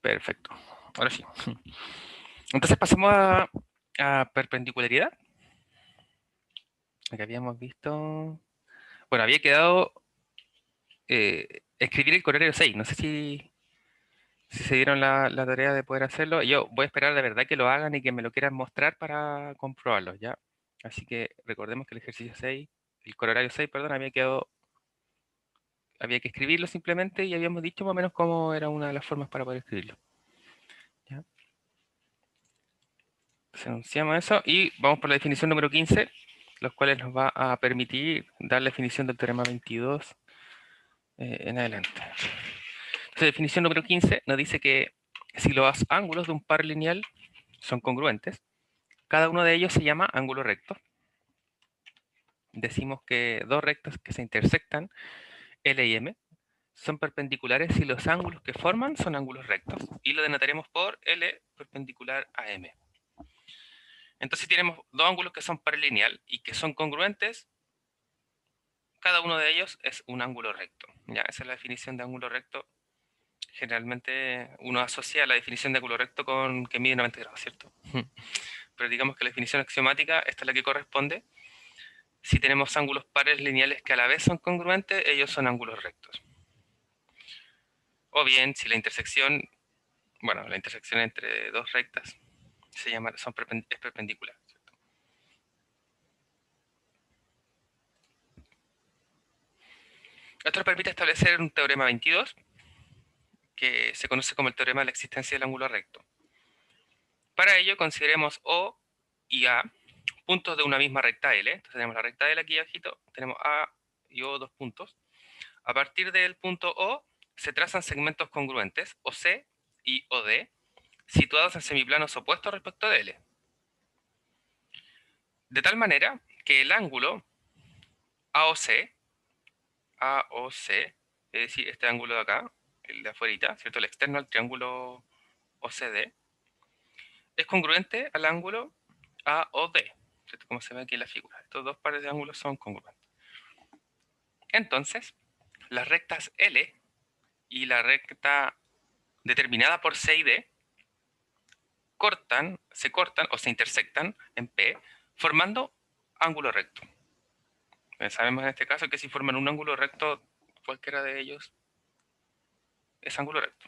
Perfecto. Ahora sí. Entonces pasamos a perpendicularidad. Acá habíamos visto... Bueno, había quedado escribir el corolario 6. No sé si se dieron la tarea de poder hacerlo. Yo voy a esperar de verdad que lo hagan y que me lo quieran mostrar para comprobarlo, ¿ya? Así que recordemos que el ejercicio 6, el corolario 6, perdón, había que escribirlo simplemente y habíamos dicho más o menos cómo era una de las formas para poder escribirlo, ¿ya? Entonces anunciamos eso y vamos por la definición número 15, los cuales nos va a permitir dar la definición del teorema 22 en adelante. Entonces, definición número 15 nos dice que si los ángulos de un par lineal son congruentes, cada uno de ellos se llama ángulo recto. Decimos que dos rectas que se intersectan, L y M, son perpendiculares si los ángulos que forman son ángulos rectos. Y lo denotaremos por L perpendicular a M. Entonces, si tenemos dos ángulos que son par lineal y que son congruentes, cada uno de ellos es un ángulo recto. Ya, esa es la definición de ángulo recto. Generalmente uno asocia la definición de ángulo recto con que mide 90 grados, ¿cierto? Pero digamos que la definición axiomática, esta es la que corresponde. Si tenemos ángulos pares lineales que a la vez son congruentes, ellos son ángulos rectos. O bien, si la intersección, bueno, la intersección entre dos rectas es perpendicular, ¿cierto? Esto nos permite establecer un teorema 22, que se conoce como el teorema de la existencia del ángulo recto. Para ello, consideremos O y A puntos de una misma recta L. Entonces tenemos la recta L aquí abajito, tenemos A y O dos puntos. A partir del punto O se trazan segmentos congruentes, OC y OD, situados en semiplanos opuestos respecto de L. De tal manera que el ángulo AOC, es decir, este ángulo de acá, el de afuera, ¿cierto? El externo al triángulo OCD, es congruente al ángulo AOD, ¿cierto? Como se ve aquí en la figura. Estos dos pares de ángulos son congruentes. Entonces, las rectas L y la recta determinada por C y D se cortan o se intersectan en P, formando ángulo recto. Sabemos en este caso que si forman un ángulo recto, cualquiera de ellos es ángulo recto.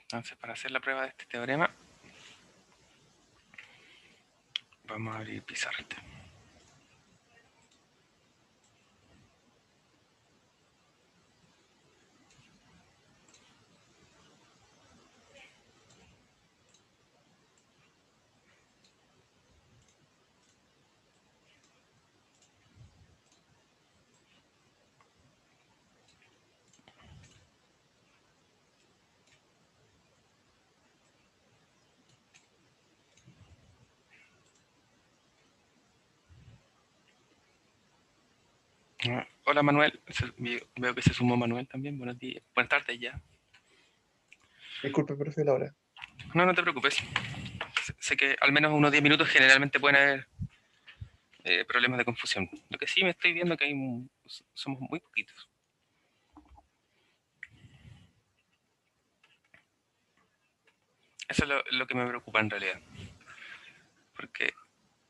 Entonces, para hacer la prueba de este teorema, vamos a abrir pizarra. Hola Manuel, veo que se sumó Manuel también. Buenos días, buenas tardes ya. Disculpe, profe, la hora. No, no te preocupes. Sé que al menos unos 10 minutos generalmente pueden haber problemas de confusión. Lo que sí me estoy viendo que somos muy poquitos. Eso es lo que me preocupa en realidad. Porque,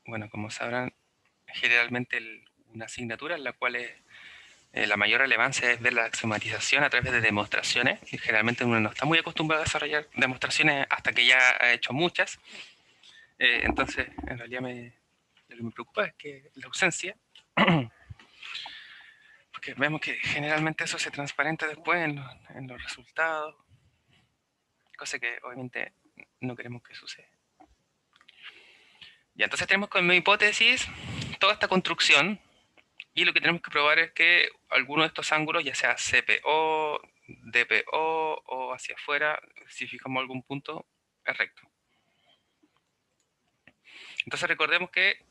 bueno, como sabrán, generalmente una asignatura en la cual la mayor relevancia es ver la axiomatización a través de demostraciones, y generalmente uno no está muy acostumbrado a desarrollar demostraciones hasta que ya ha hecho muchas. Entonces, en realidad lo que me preocupa es que la ausencia, porque vemos que generalmente eso se transparenta después en los resultados, cosa que obviamente no queremos que suceda. Y entonces tenemos como hipótesis toda esta construcción, y lo que tenemos que probar es que alguno de estos ángulos, ya sea CPO, DPO o hacia afuera, si fijamos algún punto, es recto. Entonces recordemos que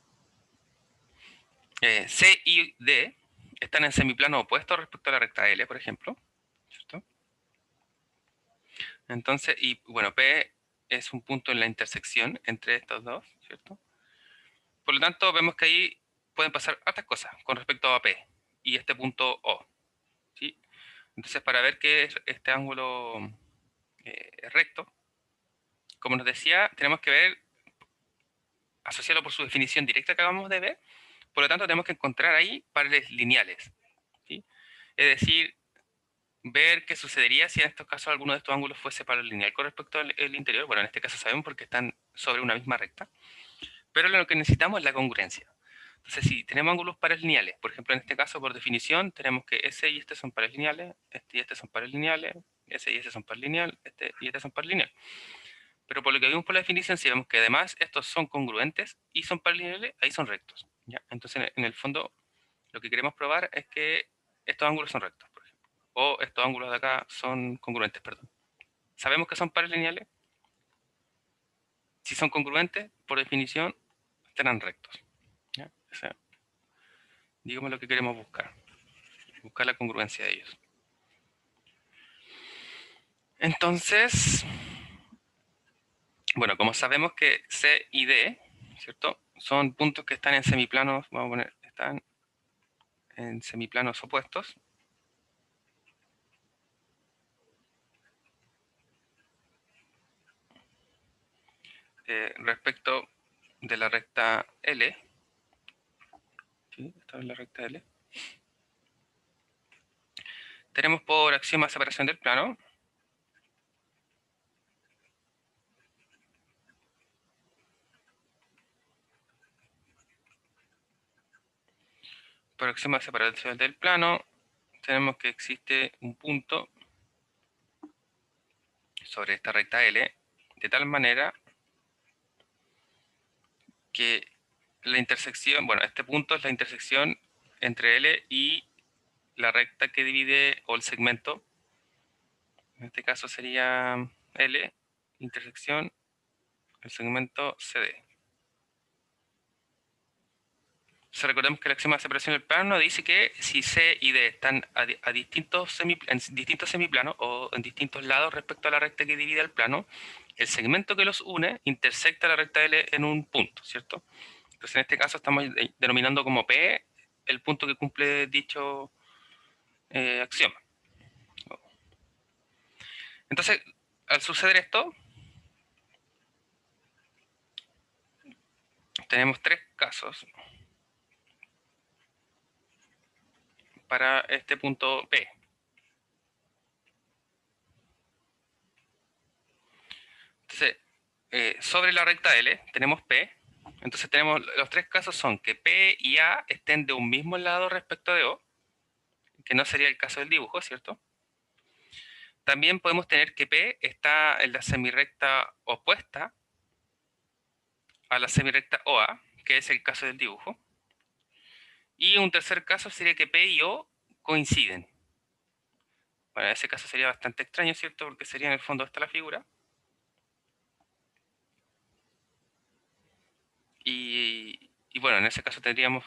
C y D están en semiplano opuesto respecto a la recta L, por ejemplo, ¿cierto? Entonces, y bueno, P es un punto en la intersección entre estos dos, ¿cierto? Por lo tanto, vemos que ahí pueden pasar otras cosas con respecto a P. y este punto O. ¿Sí? Entonces, para ver que este ángulo es recto, como nos decía, tenemos que ver, asociarlo por su definición directa que acabamos de ver, por lo tanto tenemos que encontrar ahí pares lineales. ¿Sí? Es decir, ver qué sucedería si en estos casos alguno de estos ángulos fuese paralelo lineal con respecto al interior. Bueno, en este caso sabemos porque están sobre una misma recta, pero lo que necesitamos es la congruencia. Entonces, si tenemos ángulos pares lineales, por ejemplo, en este caso, por definición, tenemos que ese y este son pares lineales, este y este son pares lineales, ese y este son pares lineales, este y este son pares lineales. Pero por lo que vimos por la definición, si vemos que además estos son congruentes y son pares lineales, ahí son rectos. ¿Ya? Entonces, en el fondo, lo que queremos probar es que estos ángulos son rectos, por ejemplo. O estos ángulos de acá son congruentes, perdón. Sabemos que son pares lineales. Si son congruentes, por definición, estarán rectos. ¿Ya? O sea, digamos lo que queremos buscar. Buscar la congruencia de ellos. Entonces, bueno, como sabemos que C y D, ¿cierto? Son puntos que están en semiplanos, vamos a poner, están en semiplanos opuestos. Respecto de la recta L, ¿sí? Esta es la recta L. Tenemos por axioma separación del plano, por axioma separación del plano, tenemos que existe un punto sobre esta recta L, de tal manera que la intersección, bueno, este punto es la intersección entre L y la recta que divide, o el segmento, en este caso sería L, intersección, el segmento CD. Entonces recordemos que el axioma de separación del plano dice que si C y D están en distintos semiplanos o en distintos lados respecto a la recta que divide el plano, el segmento que los une intersecta la recta L en un punto, ¿cierto? Entonces en este caso estamos denominando como P el punto que cumple dicho axioma. Entonces, al suceder esto, tenemos tres casos para este punto P. Entonces, sobre la recta L tenemos P. Entonces tenemos los tres casos son que P y A estén de un mismo lado respecto de O, que no sería el caso del dibujo, ¿cierto? También podemos tener que P está en la semirrecta opuesta a la semirrecta OA, que es el caso del dibujo. Y un tercer caso sería que P y O coinciden. Bueno, en ese caso sería bastante extraño, ¿cierto? Porque sería en el fondo esta la figura. Y bueno, en ese caso tendríamos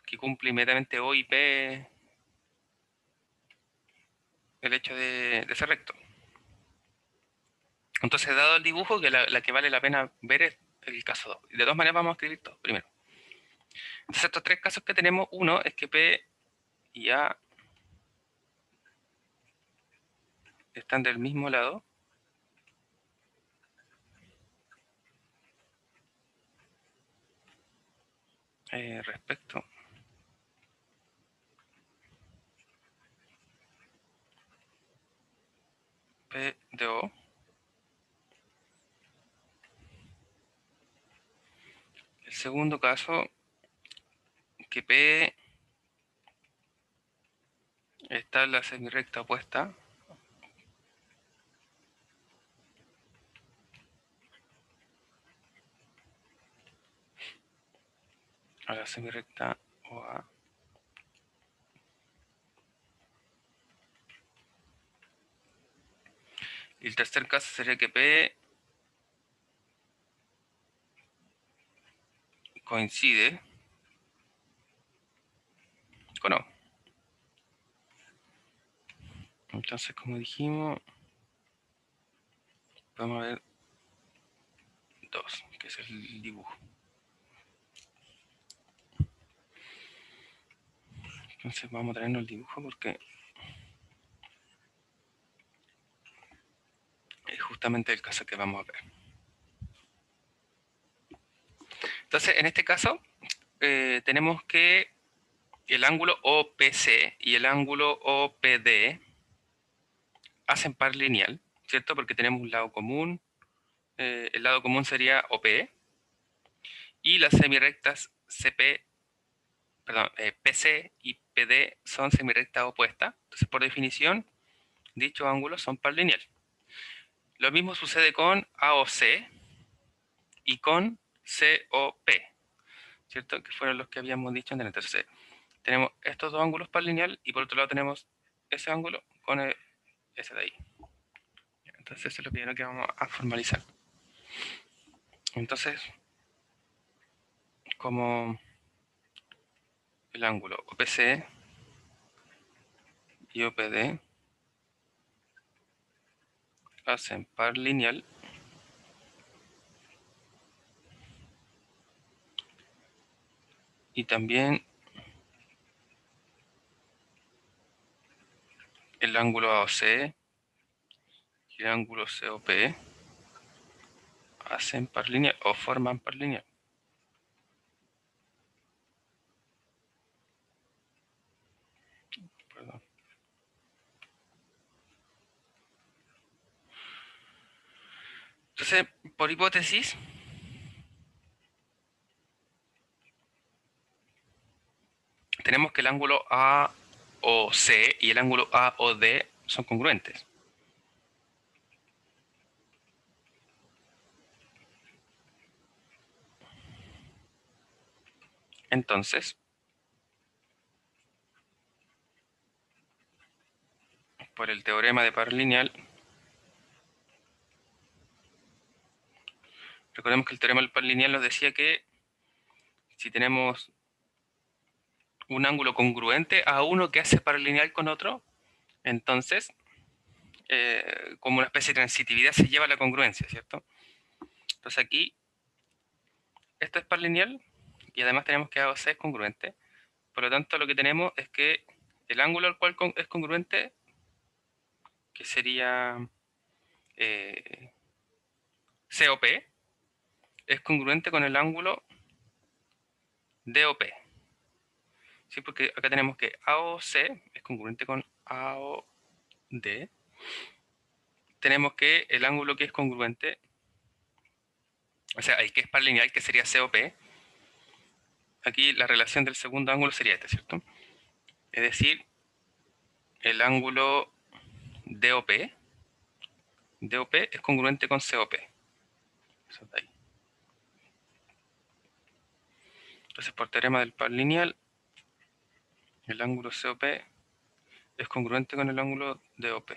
que cumple inmediatamente O y P el hecho de ser recto. Entonces, dado el dibujo, que la que vale la pena ver es el caso 2. De todas maneras, vamos a escribir todo primero. Entonces, estos tres casos que tenemos, uno es que P y A están del mismo lado. Respecto P de O. El segundo caso, que P está en la semirrecta opuesta a la semirrecta OA. Y el tercer caso sería que P coincide con O. Entonces, como dijimos, vamos a ver dos, que es el dibujo. Entonces vamos a traernos el dibujo porque es justamente el caso que vamos a ver. Entonces, en este caso, tenemos que el ángulo OPC y el ángulo OPD hacen par lineal, ¿cierto? Porque tenemos un lado común. El lado común sería OP. Y las semirectas PC y PD son semirectas opuestas. Entonces, por definición, dichos ángulos son par lineal. Lo mismo sucede con AOC y con COP, ¿cierto? Que fueron los que habíamos dicho antes. Entonces, tenemos estos dos ángulos par lineal y por otro lado tenemos ese ángulo con ese de ahí. Entonces, eso es lo primero que vamos a formalizar. Entonces, como el ángulo OPC y OPD hacen par lineal, y también el ángulo AOC y el ángulo COP hacen par lineal o forman par lineal. Perdón. Entonces, por hipótesis, tenemos que el ángulo AOC y el ángulo AOD son congruentes. Entonces, por el teorema de par lineal, recordemos que el teorema del par lineal nos decía que si tenemos un ángulo congruente a uno que hace par lineal con otro, entonces, como una especie de transitividad se lleva a la congruencia, ¿cierto? Entonces aquí, esto es par lineal y además tenemos que AOC es congruente. Por lo tanto, lo que tenemos es que el ángulo al cual es congruente, que sería COP, es congruente con el ángulo DOP. ¿Sí? Porque acá tenemos que AOC es congruente con AOD. Tenemos que el ángulo que es congruente, o sea, el que es par lineal, que sería COP, aquí la relación del segundo ángulo sería este, ¿cierto? Es decir, el ángulo DOP es congruente con COP. Eso está ahí. Entonces, por teorema del par lineal, el ángulo COP es congruente con el ángulo DOP.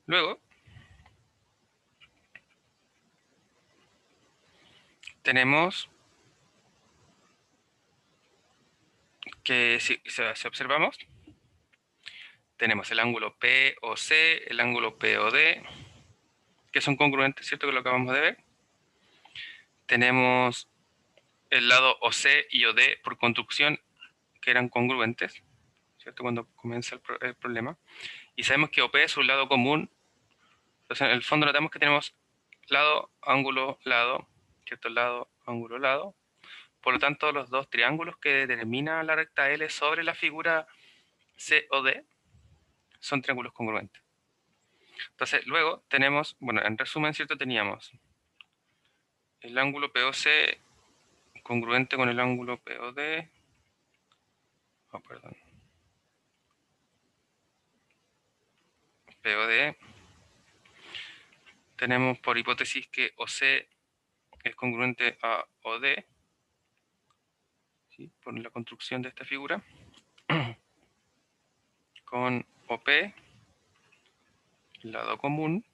Luego, tenemos que, si observamos, tenemos el ángulo POC, el ángulo POD, que son congruentes, ¿cierto? Que lo acabamos de ver. Tenemos el lado OC y OD por construcción, que eran congruentes, ¿cierto? Cuando comienza el problema. Y sabemos que OP es un lado común. Entonces, en el fondo notamos que tenemos lado, ángulo, lado, ¿cierto? Lado, ángulo, lado. Por lo tanto, los dos triángulos que determina la recta L sobre la figura COD son triángulos congruentes. Entonces, luego tenemos, bueno, en resumen, ¿cierto? Teníamos el ángulo POC congruente con el ángulo POD. Oh, perdón. POD. Tenemos por hipótesis que OC es congruente a OD, ¿sí? Por la construcción de esta figura, con OP, lado común.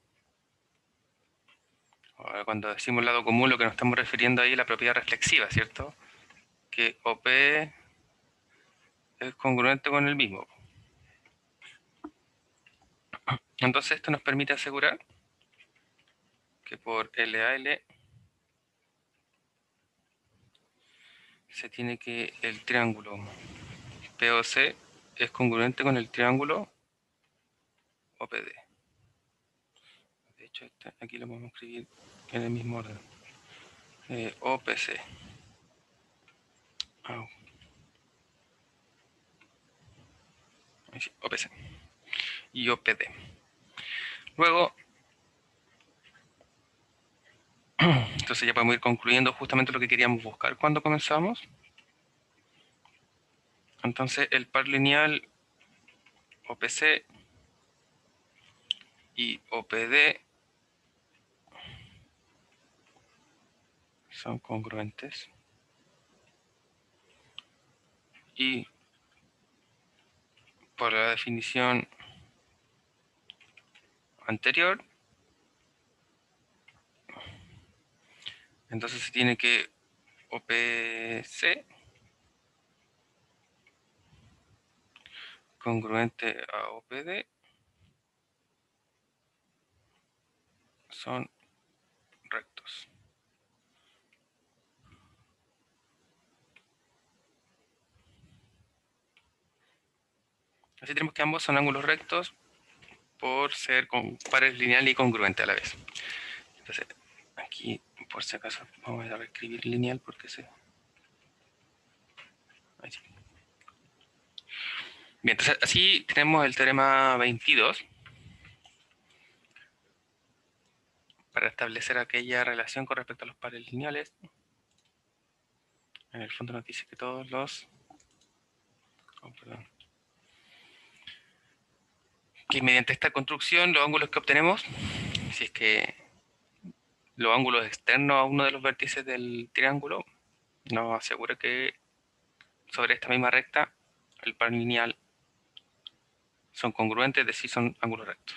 Ahora, cuando decimos lado común, lo que nos estamos refiriendo ahí es la propiedad reflexiva, ¿cierto? Que OP es congruente con el mismo. Entonces esto nos permite asegurar que por LAL se tiene que el triángulo POC es congruente con el triángulo OPD. De hecho, aquí lo vamos a escribir en el mismo orden. OPC. OPC. Y OPD. Luego, entonces ya podemos ir concluyendo justamente lo que queríamos buscar cuando comenzamos. Entonces, el par lineal OPC y OPD son congruentes. Y por la definición anterior, entonces se tiene que OPC congruente a OPD son rectos. Así tenemos que ambos son ángulos rectos por ser con pares lineal y congruente a la vez. Entonces, aquí, por si acaso, vamos a reescribir lineal porque se... Ahí sí. Bien, entonces así tenemos el teorema 22 para establecer aquella relación con respecto a los pares lineales. En el fondo nos dice que todos los... que mediante esta construcción los ángulos que obtenemos, si es que los ángulos externos a uno de los vértices del triángulo, nos asegura que sobre esta misma recta el par lineal son congruentes, es decir, son ángulos rectos.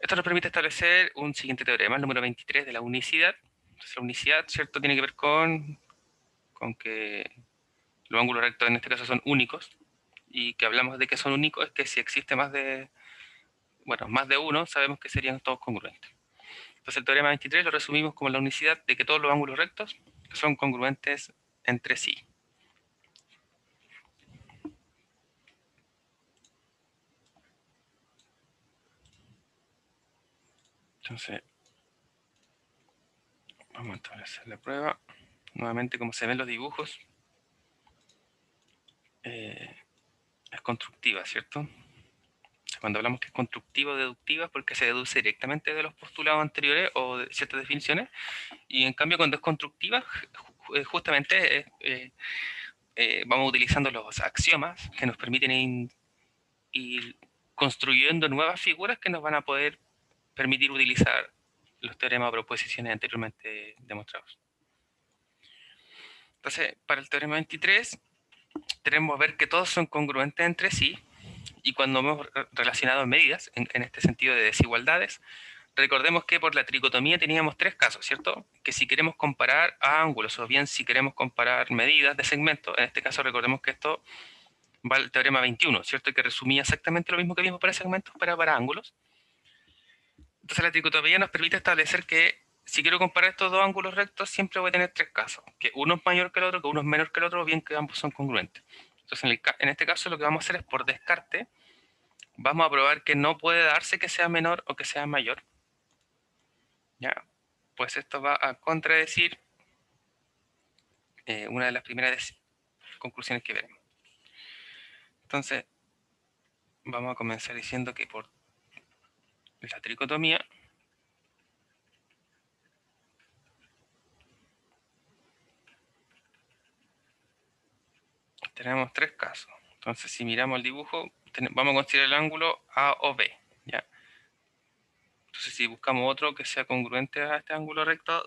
Esto nos permite establecer un siguiente teorema, el número 23 de la unicidad. Entonces, la unicidad, ¿cierto?, tiene que ver con que los ángulos rectos en este caso son únicos, y que hablamos de que son únicos es que si existe más de uno, sabemos que serían todos congruentes. Entonces el teorema 23 lo resumimos como la unicidad de que todos los ángulos rectos son congruentes entre sí. Entonces, vamos a establecer la prueba. Nuevamente, como se ven los dibujos, es constructiva, ¿cierto? Cuando hablamos que es constructiva o deductiva, porque se deduce directamente de los postulados anteriores o de ciertas definiciones, y en cambio cuando es constructiva, justamente vamos utilizando los axiomas que nos permiten ir construyendo nuevas figuras que nos van a poder permitir utilizar los teoremas o proposiciones anteriormente demostrados. Entonces, para el teorema 23, tenemos que ver que todos son congruentes entre sí, y cuando hemos relacionado medidas, en este sentido de desigualdades, recordemos que por la tricotomía teníamos tres casos, ¿cierto? Que si queremos comparar ángulos o bien si queremos comparar medidas de segmentos, en este caso recordemos que esto va al teorema 21, ¿cierto? Que resumía exactamente lo mismo que vimos para segmentos, pero para ángulos. Entonces la tricotomía nos permite establecer que si quiero comparar estos dos ángulos rectos, siempre voy a tener tres casos, que uno es mayor que el otro, que uno es menor que el otro, o bien que ambos son congruentes. Entonces en este caso lo que vamos a hacer es por descarte, vamos a probar que no puede darse que sea menor o que sea mayor. ¿Ya? Pues esto va a contradecir una de las primeras conclusiones que veremos. Entonces, vamos a comenzar diciendo que por la tricotomía tenemos tres casos. Entonces, si miramos el dibujo, vamos a considerar el ángulo A o B. ¿Ya? Entonces, si buscamos otro que sea congruente a este ángulo recto,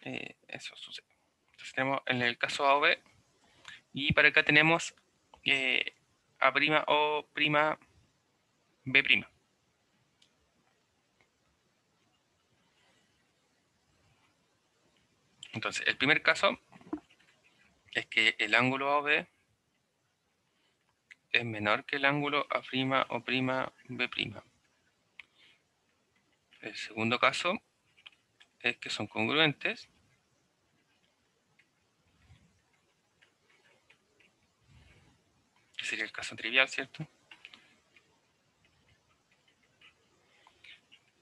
eso sucede. Entonces, tenemos en el caso A o B, y para acá tenemos A' o' B'. Entonces, el primer caso es que el ángulo AOB es menor que el ángulo A' o' B'. El segundo caso es que son congruentes. Que sería el caso trivial, ¿cierto?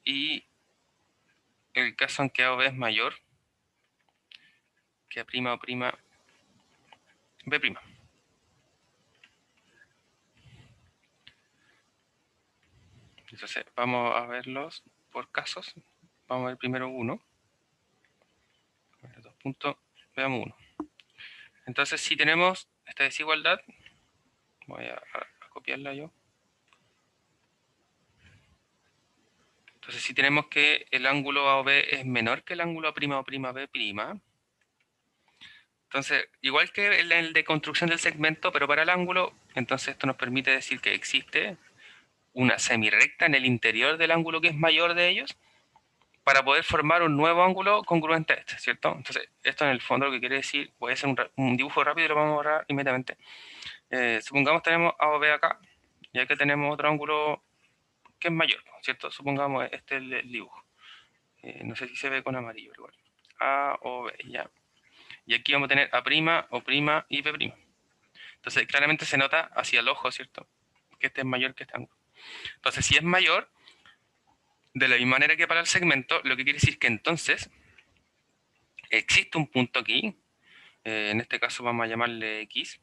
Y el caso en que A o B es mayor que A' o' B'. Entonces, vamos a verlos por casos. Vamos a ver primero uno. Dos puntos, veamos uno. Entonces, si tenemos esta desigualdad, voy a copiarla yo. Entonces, si tenemos que el ángulo A o B es menor que el ángulo A' o B', entonces, igual que el de construcción del segmento, pero para el ángulo, entonces esto nos permite decir que existe una semirecta en el interior del ángulo que es mayor de ellos para poder formar un nuevo ángulo congruente a este, ¿cierto? Entonces, esto en el fondo lo que quiere decir, voy a hacer un dibujo rápido y lo vamos a borrar inmediatamente. Supongamos tenemos A o B acá, y aquí tenemos otro ángulo que es mayor, ¿cierto? Supongamos este es el dibujo. No sé si se ve con amarillo, pero igual. A o B, ya. Y aquí vamos a tener A' o' y B'. Entonces, claramente se nota hacia el ojo, ¿cierto? Que este es mayor que este ángulo. Entonces, si es mayor, de la misma manera que para el segmento, lo que quiere decir que entonces existe un punto aquí, en este caso vamos a llamarle X,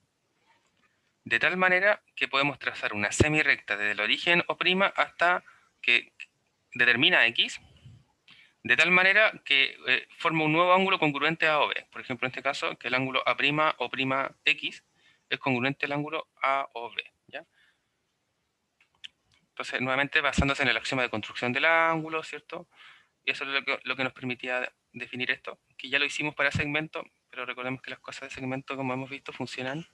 de tal manera que podemos trazar una semirrecta desde el origen O' hasta que determina X, de tal manera que forma un nuevo ángulo congruente a OB. Por ejemplo, en este caso, que el ángulo A' o' X es congruente al ángulo A o B, ¿ya? Entonces, nuevamente basándose en el axioma de construcción del ángulo, ¿cierto? Y eso es lo que nos permitía definir esto, que ya lo hicimos para segmento, pero recordemos que las cosas de segmento, como hemos visto, funcionan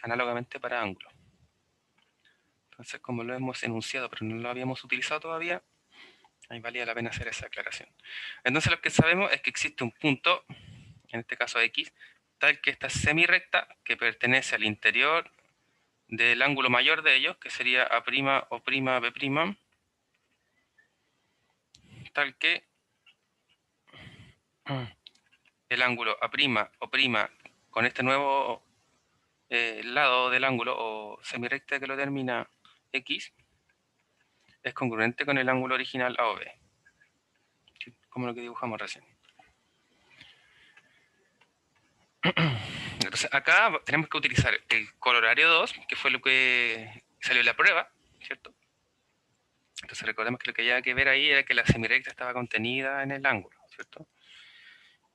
análogamente para ángulo. Entonces, como lo hemos enunciado, pero no lo habíamos utilizado todavía, ahí valía la pena hacer esa aclaración. Entonces, lo que sabemos es que existe un punto, en este caso X, tal que esta semirrecta, que pertenece al interior del ángulo mayor de ellos, que sería A' o' B', tal que el ángulo A' o' con este nuevo lado del ángulo o semirrecta que lo termina X es congruente con el ángulo original A o B, como lo que dibujamos recién. Entonces acá tenemos que utilizar el colorario 2, que fue lo que salió en la prueba, ¿cierto? Entonces recordemos que lo que había que ver ahí era que la semirecta estaba contenida en el ángulo, ¿cierto?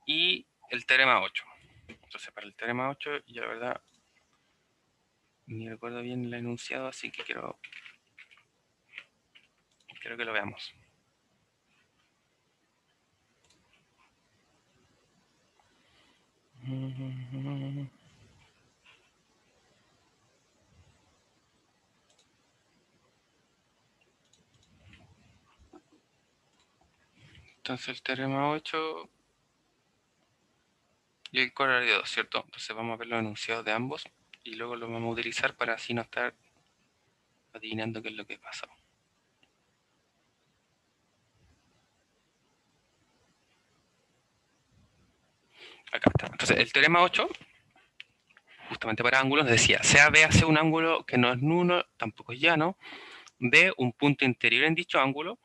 Y el teorema 8. Entonces para el teorema 8, yo la verdad ni recuerdo bien el enunciado, así que quiero que lo veamos. Entonces el teorema 8 y el colorario 2, ¿cierto? Entonces vamos a ver los enunciados de ambos y luego los vamos a utilizar para así no estar adivinando qué es lo que pasa. Acá está. Entonces el teorema 8, justamente para ángulos, decía, sea B hace un ángulo que no es nulo, tampoco es llano, B un punto interior en dicho ángulo,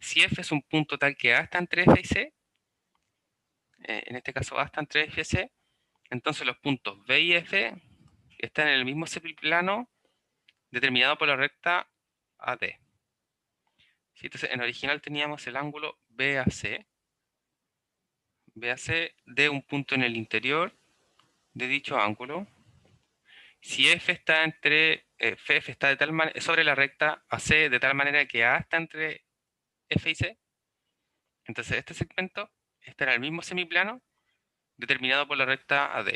si F es un punto tal que A está entre F y C, en este caso A está entre F y C, entonces los puntos B y F están en el mismo semiplano determinado por la recta AD. ¿Sí? Entonces en original teníamos el ángulo BAC, de un punto en el interior de dicho ángulo. Si F está entre F está de tal sobre la recta AC de tal manera que A está entre F y C, entonces este segmento está en el mismo semiplano determinado por la recta AD.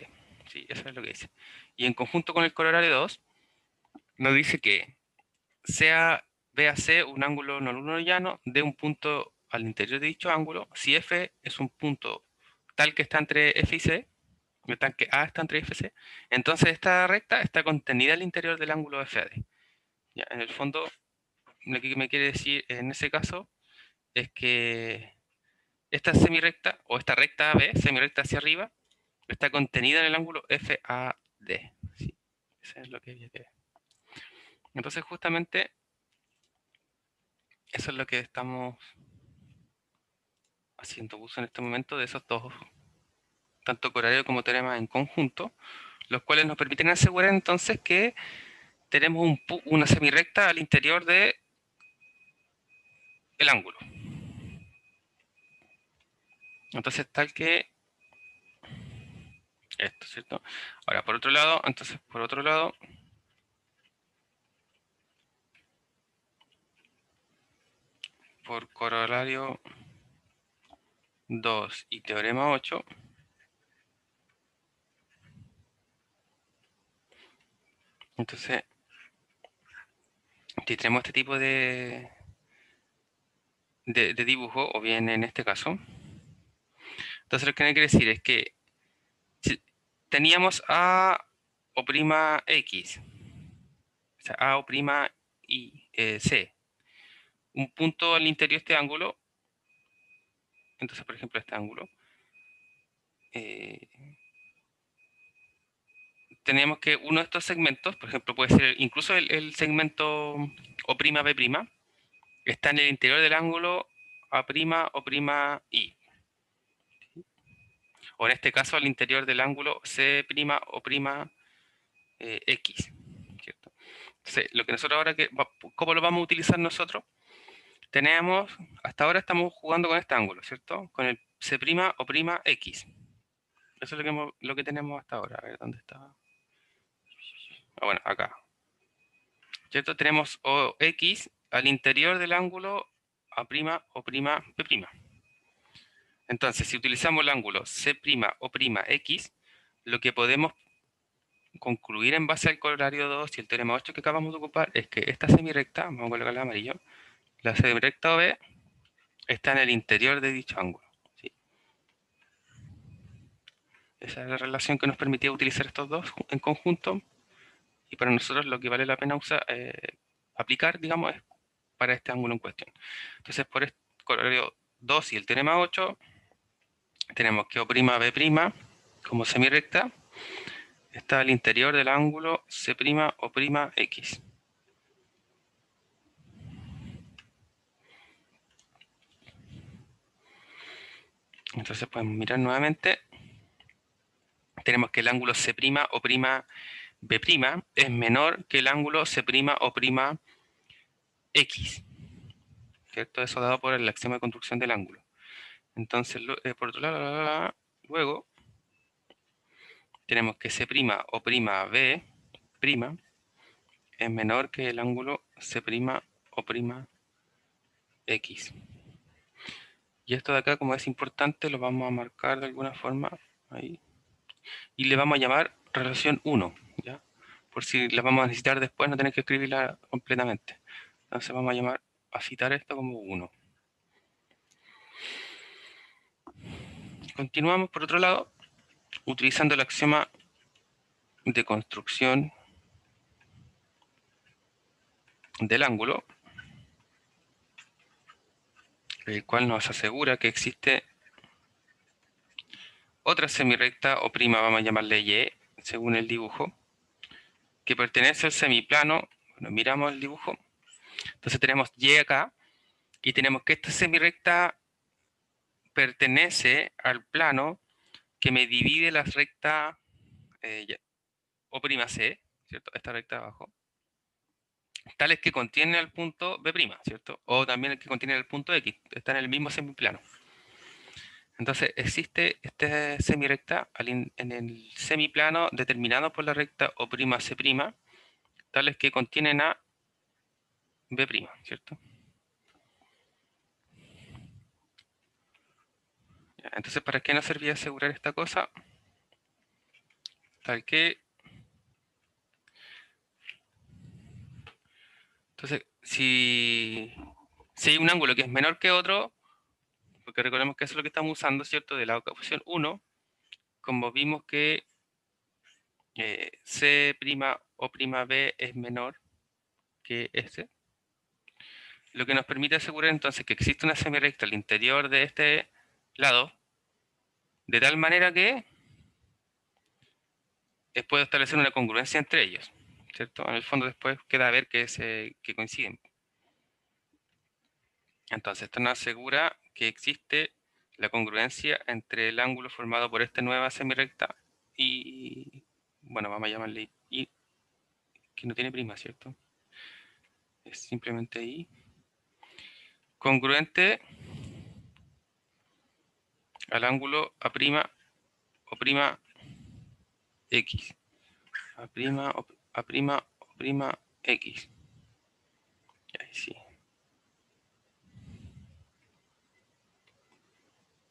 Sí, eso es lo que dice. Y en conjunto con el colorario 2, nos dice que sea BAC un ángulo no luno llano de un punto al interior de dicho ángulo, si F es un punto tal que está entre F y C, tal que A está entre F y C, entonces esta recta está contenida al interior del ángulo FAD. Ya, en el fondo, lo que me quiere decir en ese caso es que esta semirrecta, o esta recta AB, semirrecta hacia arriba, está contenida en el ángulo FAD. ¿Sí? Eso es lo que había que ver. Entonces, justamente, eso es lo que estamos haciendo uso en este momento de esos dos, tanto corolario como teorema en conjunto, los cuales nos permiten asegurar entonces que tenemos una semirrecta al interior del ángulo. Entonces, tal que esto, ¿cierto? Ahora, por otro lado, por corolario 2 y teorema 8, entonces, si tenemos este tipo de dibujo, o bien en este caso, entonces lo que quiere decir es que si teníamos A o prima X, o sea, A o prima y C, un punto al interior de este ángulo, entonces, por ejemplo, este ángulo, tenemos que uno de estos segmentos, por ejemplo, puede ser incluso el segmento O', B', está en el interior del ángulo A' o prima I. O en este caso, al interior del ángulo C' o prima X. ¿Cierto? Entonces, lo que nosotros ahora, ¿cómo lo vamos a utilizar nosotros? Tenemos, hasta ahora estamos jugando con este ángulo, ¿cierto? Con el C' o prima X. Eso es lo que tenemos hasta ahora. A ver, ¿dónde está? Ah, bueno, acá. ¿Cierto? Tenemos OX al interior del ángulo A' o prima B'. Entonces, si utilizamos el ángulo C' o prima X, lo que podemos concluir en base al corolario 2 y el teorema 8 que acabamos de ocupar es que esta semirrecta, vamos a colocarla amarillo, la semirrecta OB está en el interior de dicho ángulo. ¿Sí? Esa es la relación que nos permitía utilizar estos dos en conjunto, y para nosotros lo que vale la pena aplicar, digamos, es para este ángulo en cuestión. Entonces, por este corolario 2 y el teorema 8, tenemos que O'B' como semirrecta está al interior del ángulo C' o prima X. Entonces podemos mirar nuevamente. Tenemos que el ángulo C' o prima B' es menor que el ángulo C' o prima X. ¿Cierto? Eso dado por el axioma de construcción del ángulo. Entonces, por otro lado, luego tenemos que C' o prima B' es menor que el ángulo C' o prima X. Y esto de acá, como es importante, lo vamos a marcar de alguna forma ahí. Y le vamos a llamar relación 1, ¿ya? Por si la vamos a necesitar después, no tener que escribirla completamente. Entonces vamos a citar esto como 1. Continuamos por otro lado, utilizando el axioma de construcción del ángulo, el cual nos asegura que existe otra semirrecta o prima, vamos a llamarle Y, según el dibujo, que pertenece al semiplano. Bueno, miramos el dibujo. Entonces tenemos Y acá, y tenemos que esta semirrecta pertenece al plano que me divide la recta O'C, ¿cierto? Esta recta de abajo, tales que contiene el punto B', ¿cierto? O también el que contiene el punto X, está en el mismo semiplano. Entonces existe esta semirrecta en el semiplano determinado por la recta O'C', tales que contienen a B', ¿cierto? Entonces, ¿para qué nos servía asegurar esta cosa? Tal que... Entonces, si hay un ángulo que es menor que otro, porque recordemos que eso es lo que estamos usando, ¿cierto? De la ecuación 1, como vimos que C' o prima B es menor que este, lo que nos permite asegurar entonces que existe una semirrecta al interior de este lado, de tal manera que puedo establecer una congruencia entre ellos, ¿cierto? En el fondo después queda a ver que coinciden. Entonces esto nos asegura que existe la congruencia entre el ángulo formado por esta nueva semirrecta y, bueno, vamos a llamarle I, que no tiene prima, ¿cierto? Es simplemente I, congruente al ángulo A' o prima X. A' o prima X. Ahí sí.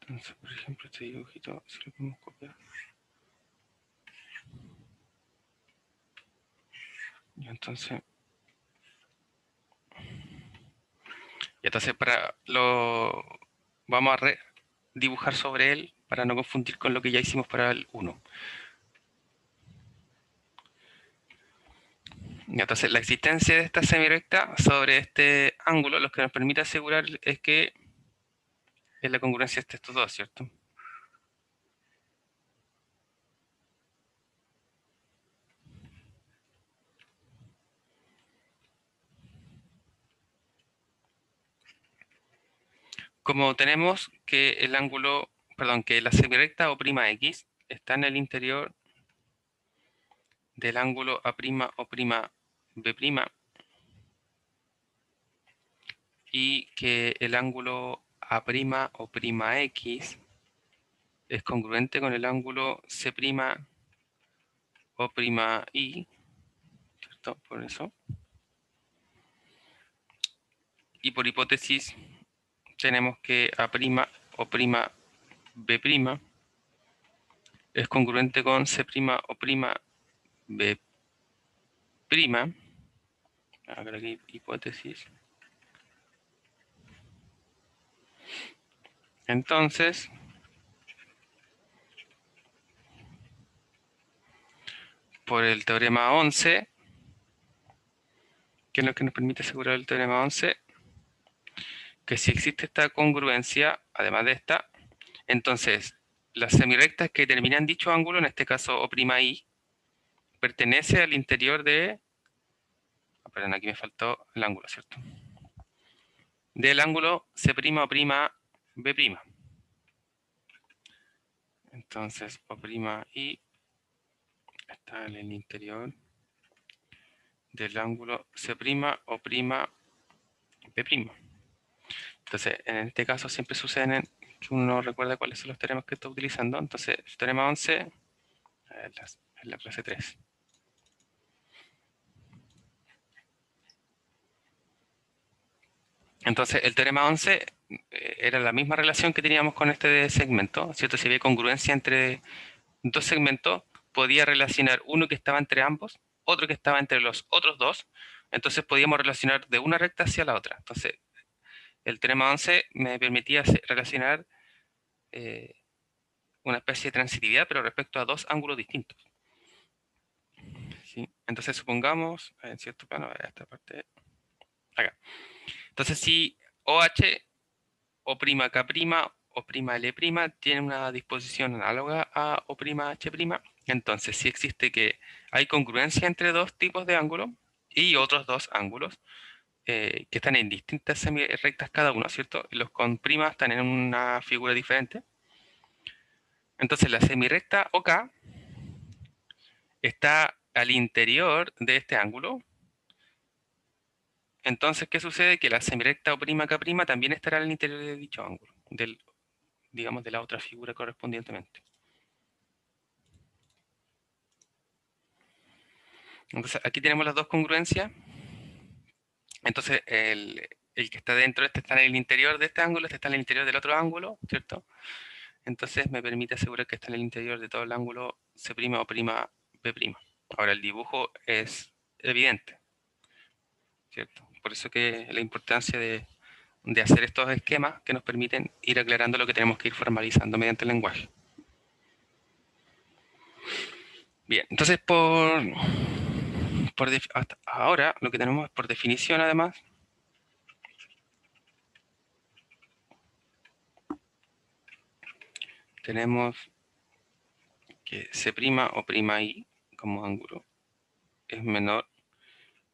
Entonces, por ejemplo, este dibujito, si lo podemos copiar. Y entonces, vamos a dibujar sobre él para no confundir con lo que ya hicimos para el 1. Entonces, la existencia de esta semirecta sobre este ángulo lo que nos permite asegurar es que es la congruencia de estos dos, ¿cierto? Como tenemos que el ángulo, perdón, que la semirecta O' X está en el interior del ángulo A' o' B', y que el ángulo A' o' X es congruente con el ángulo C' o' I, ¿cierto? Por eso. Y por hipótesis tenemos que A' o' B' es congruente con C' o' B'. Acá aquí hipótesis. Entonces, por el teorema 11, que es lo que nos permite asegurar el teorema 11, que si existe esta congruencia, además de esta, entonces las semirectas que determinan dicho ángulo, en este caso O'I, pertenece al interior de... Perdón, aquí me faltó el ángulo, ¿cierto? Del ángulo C' o' B'. Entonces, O'I está en el interior del ángulo C' o' B'. Entonces, en este caso siempre sucede que uno recuerda cuáles son los teoremas que está utilizando. Entonces, el teorema 11 es la clase 3. Entonces, el teorema 11 era la misma relación que teníamos con este segmento, ¿cierto? Si había congruencia entre dos segmentos, podía relacionar uno que estaba entre ambos, otro que estaba entre los otros dos, entonces podíamos relacionar de una recta hacia la otra. Entonces, el teorema 11 me permitía relacionar una especie de transitividad, pero respecto a dos ángulos distintos. ¿Sí? Entonces, supongamos, en cierto plano, esta parte, acá. Entonces, si OH, O'K', O'L' tiene una disposición análoga a O'H', entonces si existe que hay congruencia entre dos tipos de ángulos y otros dos ángulos que están en distintas semirrectas cada uno, ¿cierto? Los con prima están en una figura diferente. Entonces la semirrecta OK está al interior de este ángulo. Entonces, ¿qué sucede? Que la semirrecta O'K' también estará al interior de dicho ángulo, digamos, de la otra figura correspondientemente. Entonces, aquí tenemos las dos congruencias. Entonces, el que está dentro de este está en el interior de este ángulo, este está en el interior del otro ángulo, ¿cierto? Entonces, me permite asegurar que está en el interior de todo el ángulo C' o' B'. Ahora, el dibujo es evidente, ¿cierto? Por eso que la importancia de hacer estos esquemas que nos permiten ir aclarando lo que tenemos que ir formalizando mediante el lenguaje. Bien, entonces hasta ahora lo que tenemos es por definición además tenemos que C' o prima I como ángulo es menor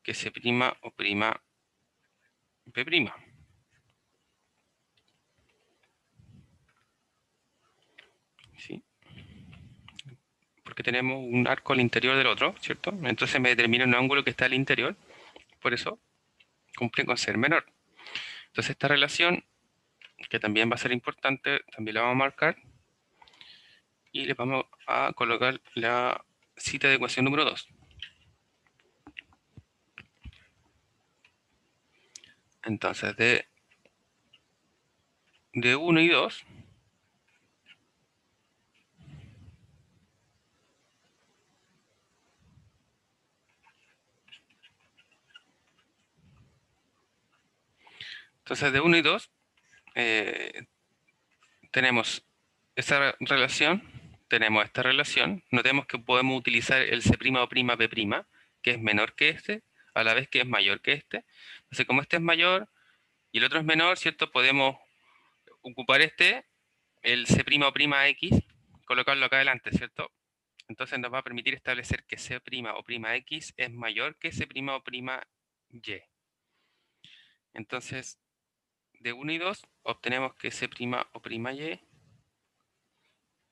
que C' o prima P'. ¿Sí? Porque tenemos un arco al interior del otro, ¿cierto? Entonces me determina un ángulo que está al interior, por eso cumple con ser menor. Entonces esta relación, que también va a ser importante, también la vamos a marcar y le vamos a colocar la cita de ecuación número 2. Entonces de 1 y 2, entonces de 1 y 2 tenemos esta relación, tenemos esta relación, notemos que podemos utilizar el C' o prima P', que es menor que este, a la vez que es mayor que este. Entonces como este es mayor y el otro es menor, ¿cierto? Podemos ocupar este, el C' o prima X, colocarlo acá adelante, ¿cierto? Entonces nos va a permitir establecer que C' o prima X es mayor que C' o prima Y. Entonces, de 1 y 2 obtenemos que C' o prima Y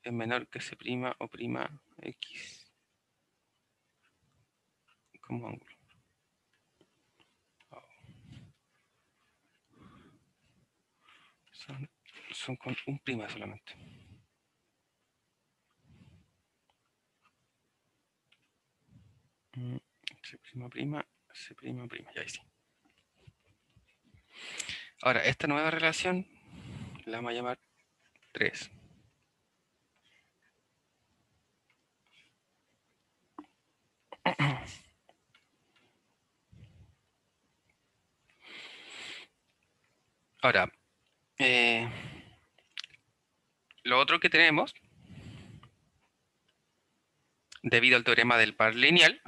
es menor que C' o prima X como ángulo. Son con un prima solamente. C' prima, C' prima, ya ahí sí. Ahora, esta nueva relación la vamos a llamar 3. Ahora, lo otro que tenemos, debido al teorema del par lineal,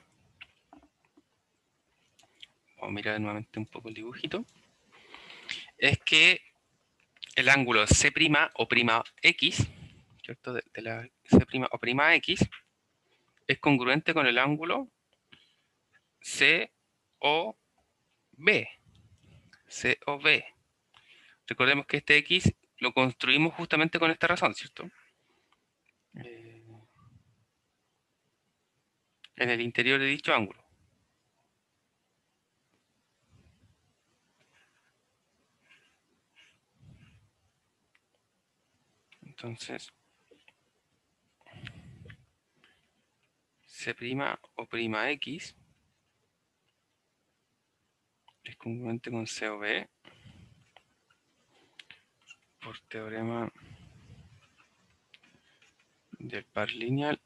vamos a mirar nuevamente un poco el dibujito, es que el ángulo C' o prima X, ¿cierto? De la C' o prima X, es congruente con el ángulo COB. COB. Recordemos que este X lo construimos justamente con esta razón, ¿cierto? En el interior de dicho ángulo. Entonces, C' o prima X es congruente con COB por teorema del par lineal.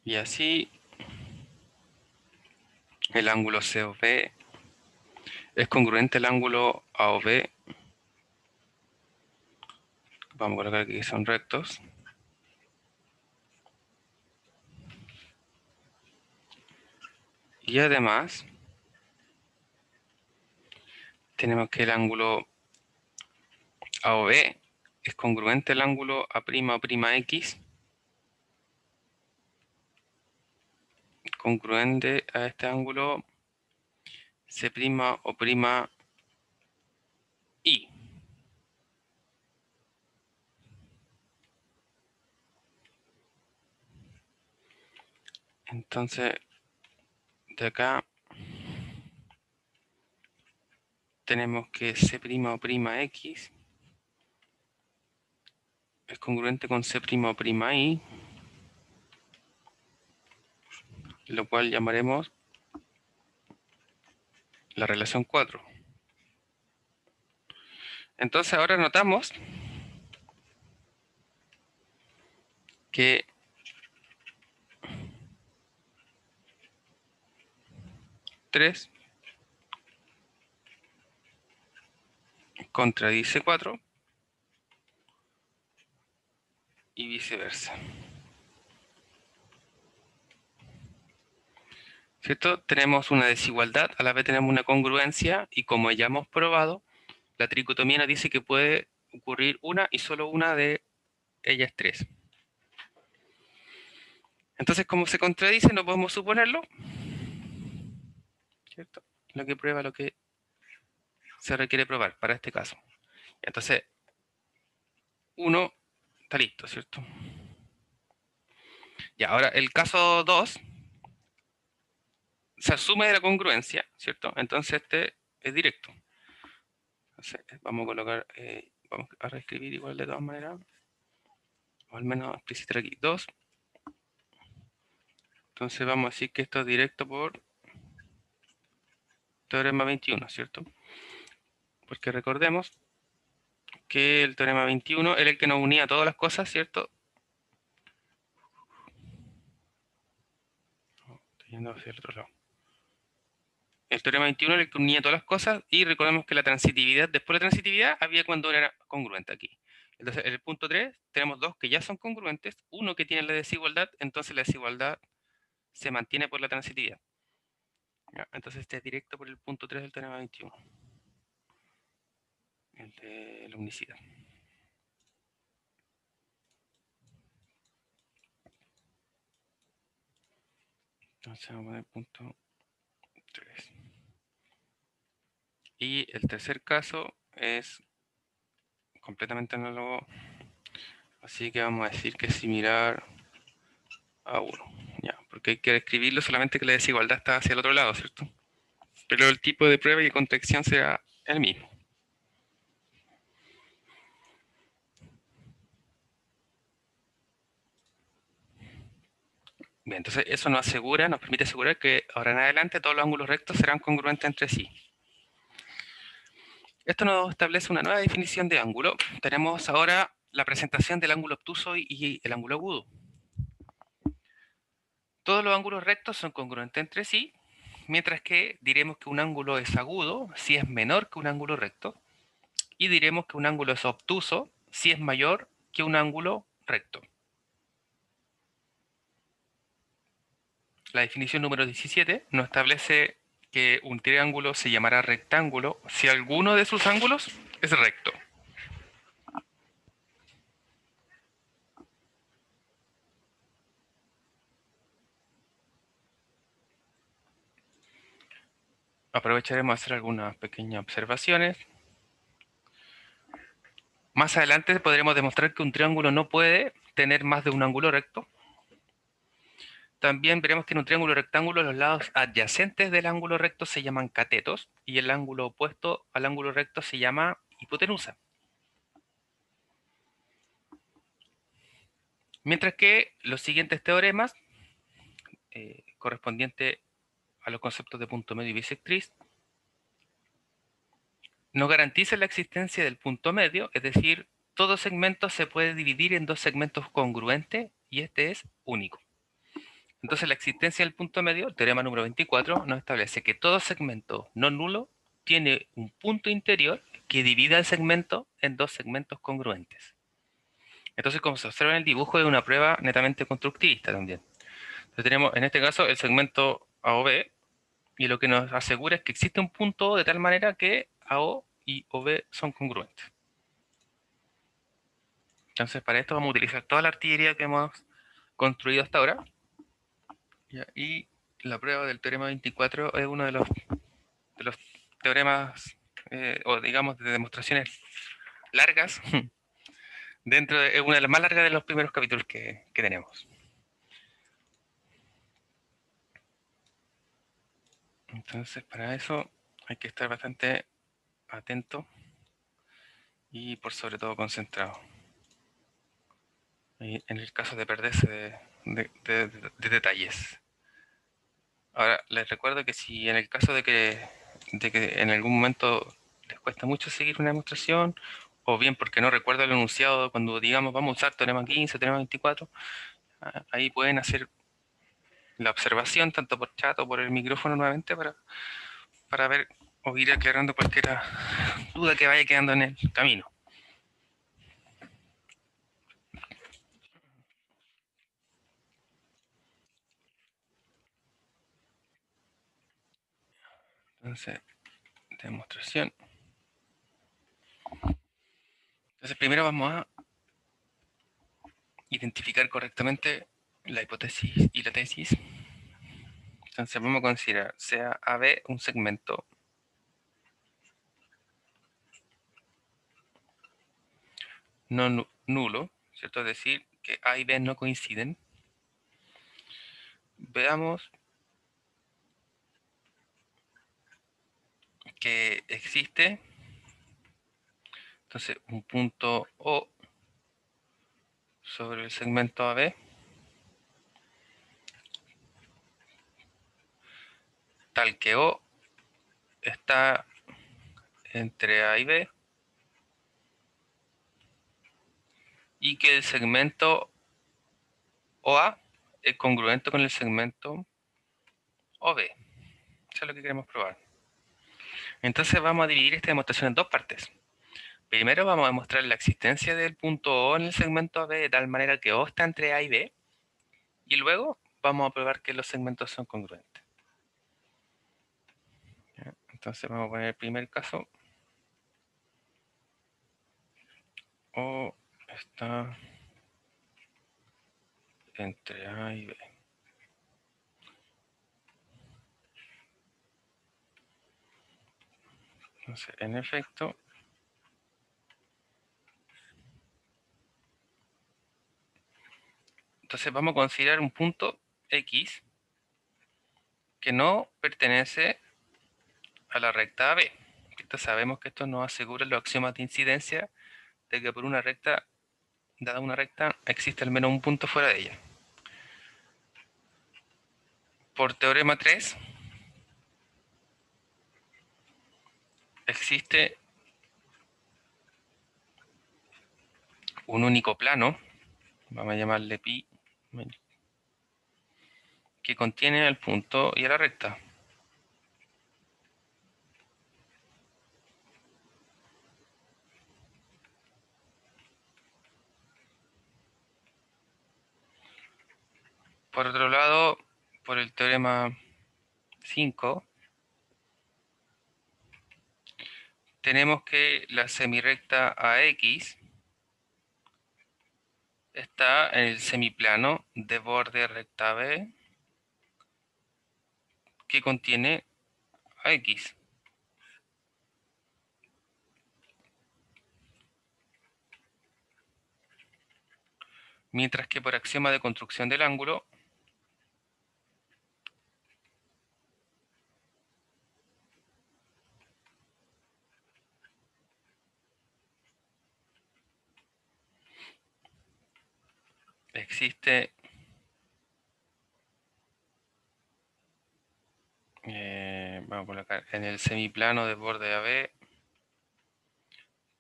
Y así el ángulo COB es congruente al ángulo AOB. Vamos a colocar aquí que son rectos. Y además tenemos que el ángulo AOB es congruente al ángulo A' o prima X, congruente a este ángulo C' o prima I. Entonces, de acá tenemos que C' o prima X es congruente con C' o prima I, lo cual llamaremos la relación 4. Entonces ahora notamos que tres contradice 4 y viceversa. ¿cierto? Tenemos una desigualdad, a la vez tenemos una congruencia, y como ya hemos probado, la tricotomía nos dice que puede ocurrir una y solo una de ellas tres. Entonces, como se contradice, no podemos suponerlo, ¿cierto? Lo que prueba lo que se requiere probar para este caso. Entonces, uno está listo, ¿cierto? Ya, ahora el caso 2 se asume de la congruencia, ¿cierto? Entonces este es directo. Entonces, vamos a colocar, vamos a reescribir igual de todas maneras, o al menos explicitar aquí 2. Entonces vamos a decir que esto es directo por teorema 21, ¿cierto? Porque recordemos que el teorema 21 era el que nos unía todas las cosas, ¿cierto? Estoy yendo hacia el otro lado. El teorema 21 era el que unía todas las cosas, y recordemos que la transitividad, después de la transitividad, había cuando era congruente aquí. Entonces, en el punto 3 tenemos dos que ya son congruentes, uno que tiene la desigualdad, entonces la desigualdad se mantiene por la transitividad. ¿Ya? Entonces este es directo por el punto 3 del teorema 21, el de la unicidad. Entonces vamos a poner punto 3. Y el tercer caso es completamente análogo, así que vamos a decir que es similar a 1. Ya, porque hay que escribirlo solamente que la desigualdad está hacia el otro lado, ¿cierto? Pero el tipo de prueba y contracción será el mismo. Bien, entonces eso nos permite asegurar que ahora en adelante todos los ángulos rectos serán congruentes entre sí. Esto nos establece una nueva definición de ángulo. Tenemos ahora la presentación del ángulo obtuso y el ángulo agudo. Todos los ángulos rectos son congruentes entre sí, mientras que diremos que un ángulo es agudo si es menor que un ángulo recto, y diremos que un ángulo es obtuso si es mayor que un ángulo recto. La definición número 17 nos establece que un triángulo se llamará rectángulo si alguno de sus ángulos es recto. Aprovecharemos a hacer algunas pequeñas observaciones. Más adelante podremos demostrar que un triángulo no puede tener más de un ángulo recto. También veremos que en un triángulo rectángulo los lados adyacentes del ángulo recto se llaman catetos y el ángulo opuesto al ángulo recto se llama hipotenusa. Mientras que los siguientes teoremas, correspondientes a los conceptos de punto medio y bisectriz, nos garantizan la existencia del punto medio, es decir, todo segmento se puede dividir en dos segmentos congruentes y este es único. Entonces la existencia del punto medio, el teorema número 24, nos establece que todo segmento no nulo tiene un punto interior que divida el segmento en dos segmentos congruentes. Entonces, como se observa en el dibujo, es una prueba netamente constructivista también. Entonces tenemos en este caso el segmento AOB, y lo que nos asegura es que existe un punto O de tal manera que AO y OB son congruentes. Entonces para esto vamos a utilizar toda la artillería que hemos construido hasta ahora. Y la prueba del teorema 24 es uno de los teoremas, o digamos de demostraciones largas, es una de las más largas de los primeros capítulos que tenemos. Entonces para eso hay que estar bastante atento y por sobre todo concentrado. Y en el caso de perderse de detalles. Ahora, les recuerdo que si en el caso de que en algún momento les cuesta mucho seguir una demostración, o bien porque no recuerdo el enunciado cuando digamos vamos a usar teorema 15, teorema 24, ahí pueden hacer la observación tanto por chat o por el micrófono nuevamente para ver o ir aclarando cualquier duda que vaya quedando en el camino. Entonces, demostración. Entonces, primero vamos a identificar correctamente la hipótesis y la tesis. Entonces, vamos a considerar sea AB un segmento no nulo, ¿cierto? Es decir, que A y B no coinciden. Veamos que existe entonces un punto O sobre el segmento AB, tal que O está entre A y B y que el segmento OA es congruente con el segmento OB. Eso es lo que queremos probar. Entonces vamos a dividir esta demostración en dos partes. Primero vamos a demostrar la existencia del punto O en el segmento AB de tal manera que O está entre A y B. Y luego vamos a probar que los segmentos son congruentes. ¿Ya? Entonces vamos a poner el primer caso. O está entre A y B. Entonces, en efecto, entonces vamos a considerar un punto X que no pertenece a la recta AB. Sabemos que esto nos asegura los axiomas de incidencia de que por una recta, dada una recta, existe al menos un punto fuera de ella. Por teorema 3, existe un único plano, vamos a llamarle pi, que contiene al punto y a la recta. Por otro lado, por el teorema 5, tenemos que la semirrecta AX está en el semiplano de borde recta B que contiene AX. Mientras que por axioma de construcción del ángulo, existe vamos a colocar en el semiplano de borde AB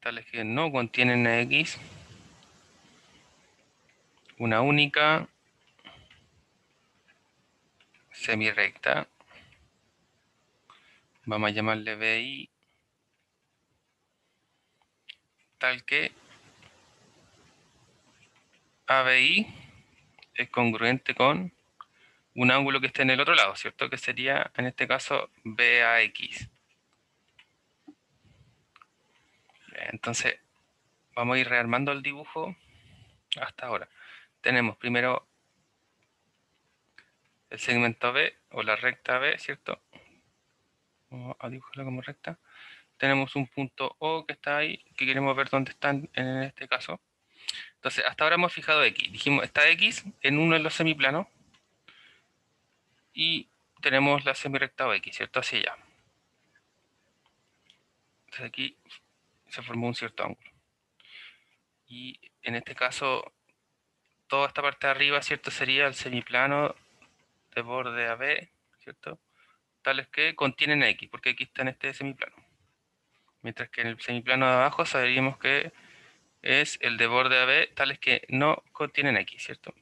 tales que no contienen AX una única semirrecta, vamos a llamarle BI, tal que ABI es congruente con un ángulo que esté en el otro lado, ¿cierto? Que sería, en este caso, BAX. Entonces, vamos a ir rearmando el dibujo hasta ahora. Tenemos primero el segmento B o la recta B, ¿cierto? Vamos a dibujarlo como recta. Tenemos un punto O que está ahí, que queremos ver dónde están en este caso. Entonces, hasta ahora hemos fijado X. Dijimos, está X en uno de los semiplanos y tenemos la semirrecta o X, ¿cierto? Hacia allá. Entonces aquí se formó un cierto ángulo. Y en este caso, toda esta parte de arriba, ¿cierto? Sería el semiplano de borde AB, ¿cierto? Tales que contienen X, porque X está en este semiplano. Mientras que en el semiplano de abajo sabríamos que es el de borde AB, tales que no contienen X, ¿cierto?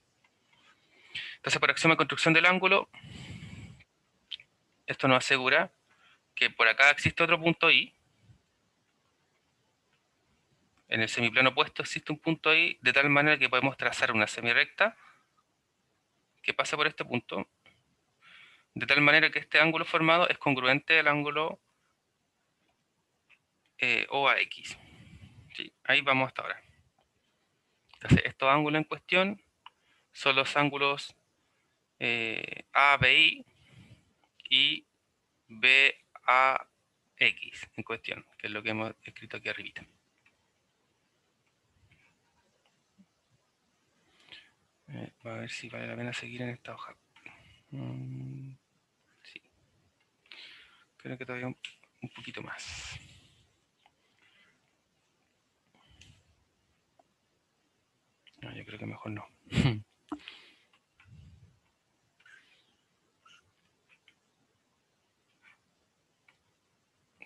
Entonces, por axioma de construcción del ángulo, esto nos asegura que por acá existe otro punto I. En el semiplano opuesto existe un punto I, de tal manera que podemos trazar una semirrecta que pasa por este punto de tal manera que este ángulo formado es congruente al ángulo OAX. ¿Sí? Ahí vamos hasta ahora. Entonces, estos ángulos en cuestión son los ángulos ABI y BAX en cuestión, que es lo que hemos escrito aquí arribita. A ver si vale la pena seguir en esta hoja. Sí. Creo que todavía un poquito más. No, yo creo que mejor no.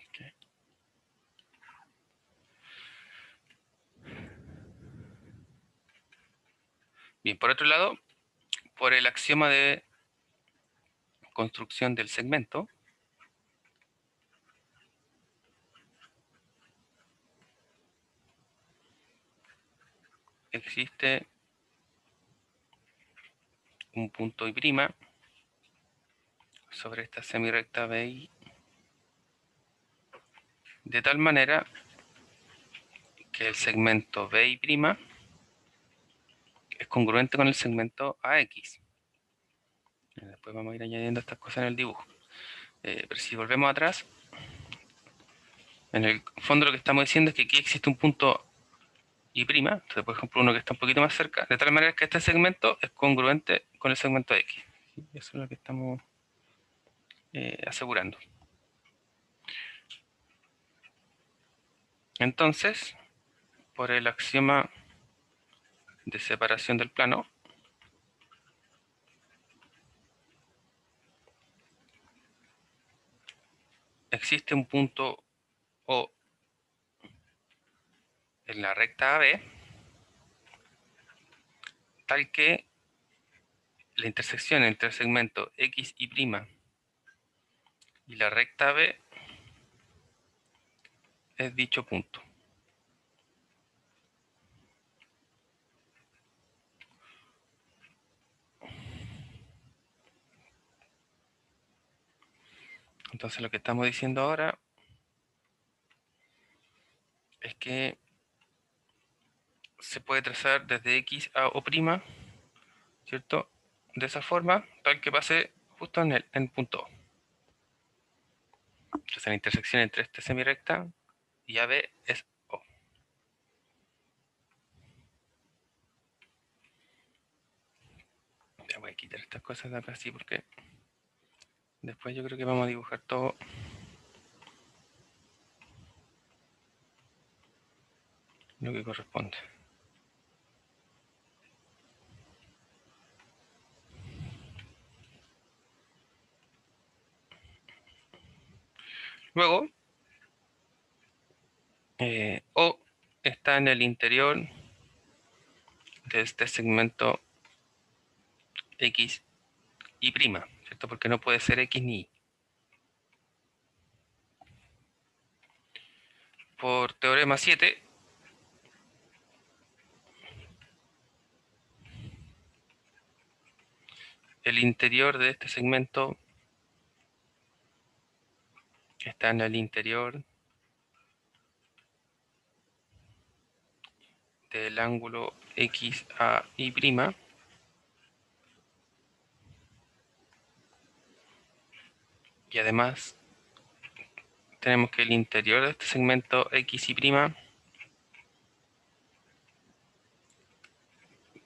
Okay. Bien, por otro lado, por el axioma de construcción del segmento, existe un punto y' sobre esta semirecta BI, de tal manera que el segmento BI' es congruente con el segmento AX. Después vamos a ir añadiendo estas cosas en el dibujo. Pero si volvemos atrás, en el fondo lo que estamos diciendo es que aquí existe un punto y', entonces por ejemplo uno que está un poquito más cerca, de tal manera que este segmento es congruente con el segmento X. Eso es lo que estamos asegurando. Entonces, por el axioma de separación del plano, existe un punto O en la recta AB, tal que la intersección entre el segmento X y' y la recta B es dicho punto. Entonces lo que estamos diciendo ahora es que se puede trazar desde X a O', ¿cierto? De esa forma, tal que pase justo en el punto O. Entonces la intersección entre esta semirecta y AB es O. Ya voy a quitar estas cosas de acá así porque después yo creo que vamos a dibujar todo lo que corresponde. Luego, O está en el interior de este segmento X y', ¿cierto? Porque no puede ser X ni Y. Por teorema 7, el interior de este segmento está en el interior del ángulo XAY', y además tenemos que el interior de este segmento XY'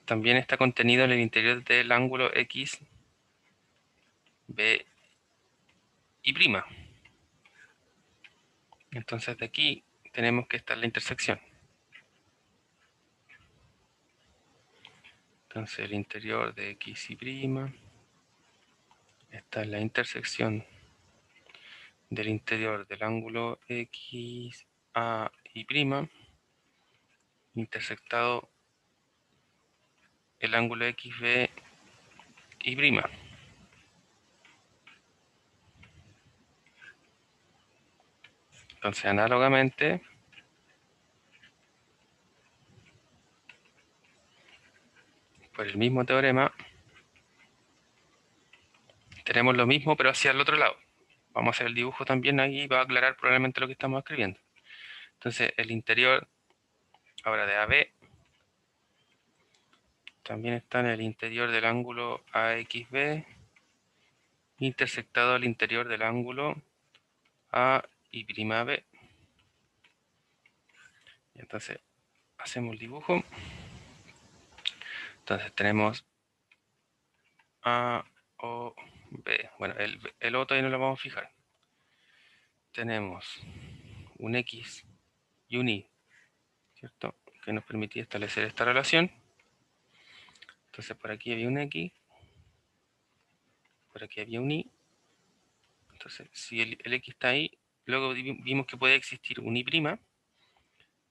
también está contenido en el interior del ángulo XBY'. Entonces de aquí tenemos que estar la intersección. Entonces el interior de XY' está en la intersección del interior del ángulo XAY', intersectado el ángulo XBY'. Entonces análogamente por el mismo teorema tenemos lo mismo, pero hacia el otro lado. Vamos a hacer el dibujo también ahí, va a aclarar probablemente lo que estamos escribiendo. Entonces, el interior, ahora de AB, también está en el interior del ángulo AXB, intersectado al interior del ángulo AYB. Entonces, hacemos el dibujo. Entonces, tenemos A, O, B. Bueno, el O todavía no lo vamos a fijar. Tenemos un X y un Y, ¿cierto? Que nos permitía establecer esta relación. Entonces, por aquí había un X, por aquí había un Y. Entonces, si el X está ahí, luego vimos que puede existir un Y',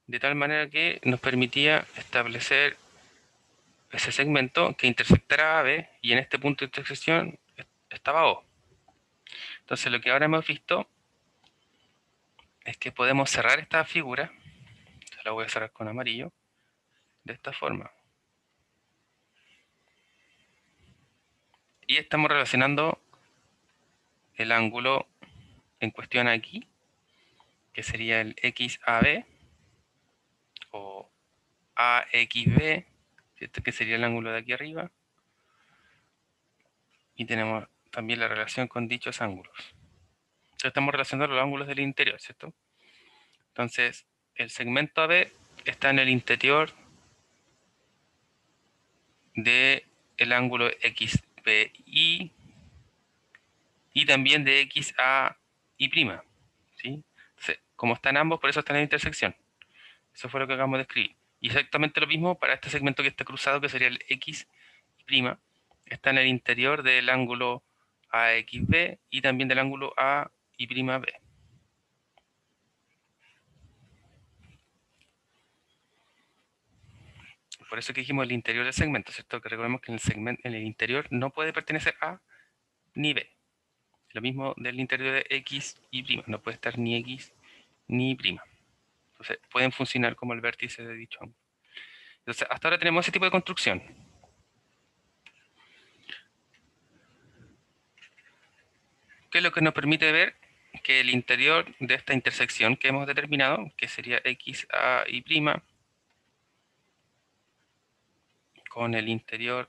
de tal manera que nos permitía establecer ese segmento que intersectara a B, y en este punto de intersección estaba O. Entonces, lo que ahora hemos visto es que podemos cerrar esta figura, la voy a cerrar con amarillo, de esta forma. Y estamos relacionando el ángulo en cuestión aquí, que sería el XAB, o AXB, ¿cierto? Que sería el ángulo de aquí arriba. Y tenemos también la relación con dichos ángulos. Entonces estamos relacionando los ángulos del interior, ¿cierto? Entonces, el segmento AB está en el interior del ángulo XBI y también de XAY', ¿sí? Entonces, como están ambos, por eso están en la intersección. Eso fue lo que acabamos de escribir. Y exactamente lo mismo para este segmento que está cruzado, que sería el XY', está en el interior del ángulo AXB y también del ángulo AY'B. Por eso que dijimos el interior del segmento, ¿cierto? Que recordemos que en el interior no puede pertenecer A ni B. Lo mismo del interior de X y Y, no puede estar ni X ni Y'. Entonces pueden funcionar como el vértice de dicho ángulo. Entonces hasta ahora tenemos ese tipo de construcción. Que es lo que nos permite ver que el interior de esta intersección que hemos determinado, que sería XAY', con el interior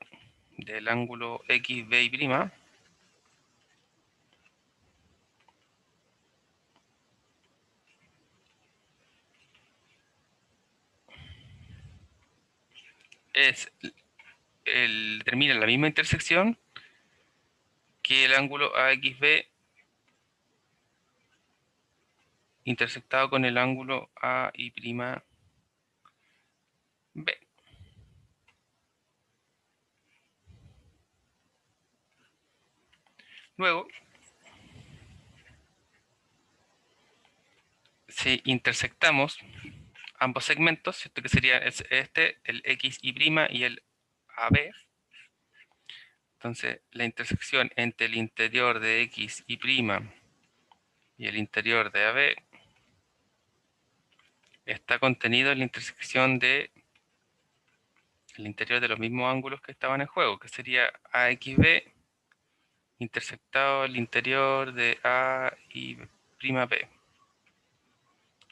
del ángulo XBY', termina en la misma intersección que el ángulo AXB intersectado con el ángulo AY'B. Luego, si intersectamos ambos segmentos, ¿cierto? Que sería este, el XY' y el AB. Entonces, la intersección entre el interior de XY' y el interior de AB está contenido en la intersección de el interior de los mismos ángulos que estaban en juego, que sería AXB intersectado el interior de AY'B.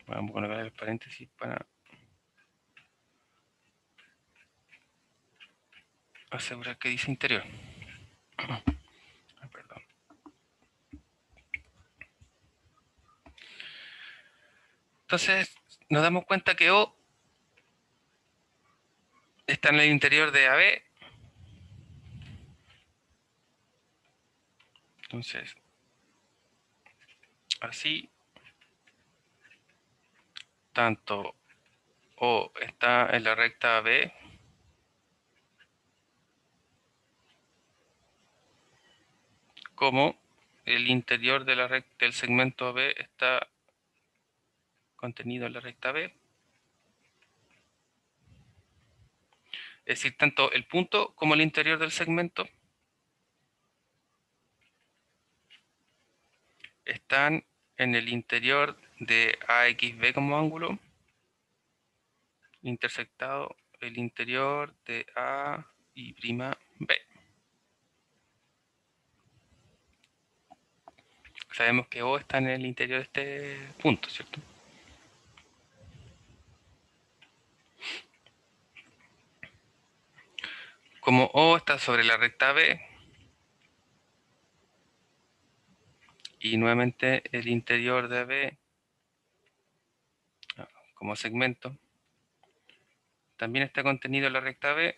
Vamos a colocar el paréntesis para asegurar que dice interior. Perdón. Entonces, nos damos cuenta que O está en el interior de AB. Entonces, así, tanto O está en la recta AB como el interior de del segmento AB está contenido en la recta B. Es decir, tanto el punto como el interior del segmento están en el interior de AXB como ángulo, intersectado el interior de AY'B. Sabemos que O está en el interior de este punto, ¿cierto? Como O está sobre la recta B, y nuevamente el interior de B como segmento también está contenido en la recta B,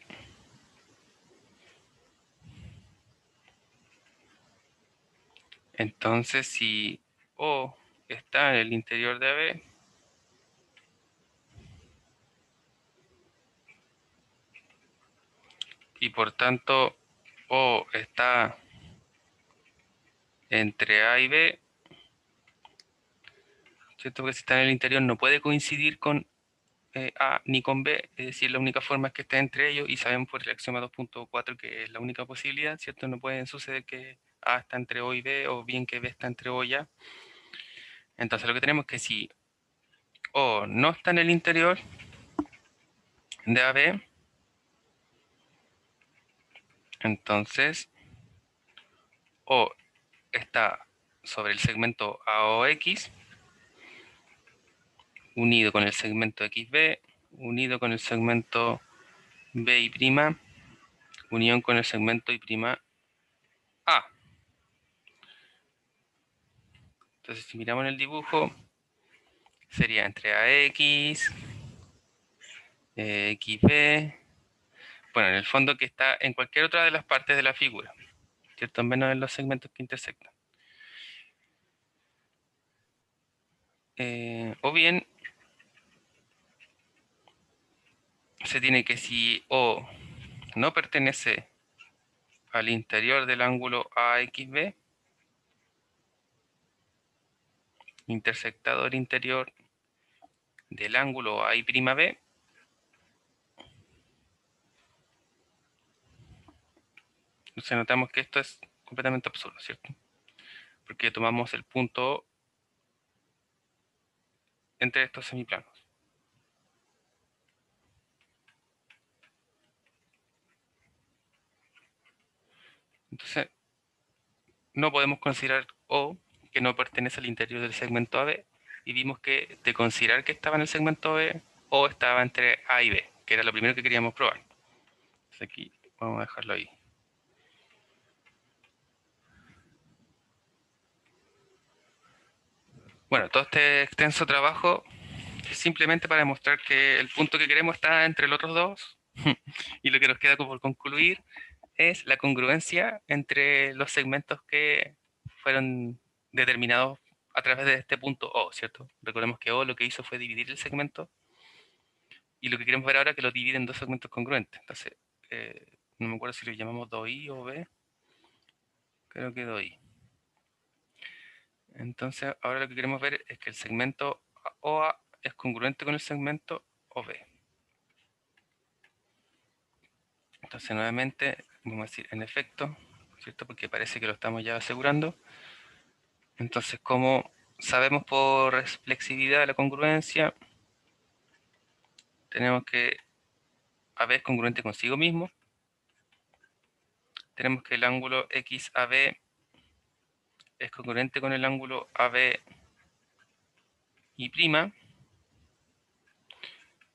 entonces si O está en el interior de B, y por tanto O está entre A y B, ¿cierto? Porque si está en el interior no puede coincidir con A ni con B, es decir, la única forma es que esté entre ellos, y sabemos por el axioma 2.4 que es la única posibilidad, ¿cierto? No puede suceder que A está entre O y B, o bien que B está entre O y A. Entonces lo que tenemos es que si O no está en el interior de AB, entonces O está sobre el segmento AOX, unido con el segmento XB, unido con el segmento BY', unión con el segmento Y'A. Entonces si miramos en el dibujo, sería entre AX, XB, bueno, en el fondo que está en cualquier otra de las partes de la figura, ¿cierto? Menos en los segmentos que intersectan. O bien, se tiene que si O no pertenece al interior del ángulo AXB, intersectador interior del ángulo A'B, entonces notamos que esto es completamente absurdo, ¿cierto? Porque tomamos el punto entre estos semiplanos. Entonces, no podemos considerar O que no pertenece al interior del segmento AB, y vimos que de considerar que estaba en el segmento B, O estaba entre A y B, que era lo primero que queríamos probar. Entonces aquí vamos a dejarlo ahí. Bueno, todo este extenso trabajo es simplemente para demostrar que el punto que queremos está entre los otros dos, y lo que nos queda por concluir es la congruencia entre los segmentos que fueron determinados a través de este punto O, ¿cierto? Recordemos que O lo que hizo fue dividir el segmento, y lo que queremos ver ahora es que lo divide en dos segmentos congruentes. Entonces, no me acuerdo si lo llamamos DOI o B, creo que DOI. Entonces, ahora lo que queremos ver es que el segmento OA es congruente con el segmento OB. Entonces, nuevamente, vamos a decir en efecto, ¿cierto? Porque parece que lo estamos ya asegurando. Entonces, como sabemos por reflexividad de la congruencia, tenemos que AB es congruente consigo mismo. Tenemos que el ángulo XAB es congruente con el ángulo AB y prima.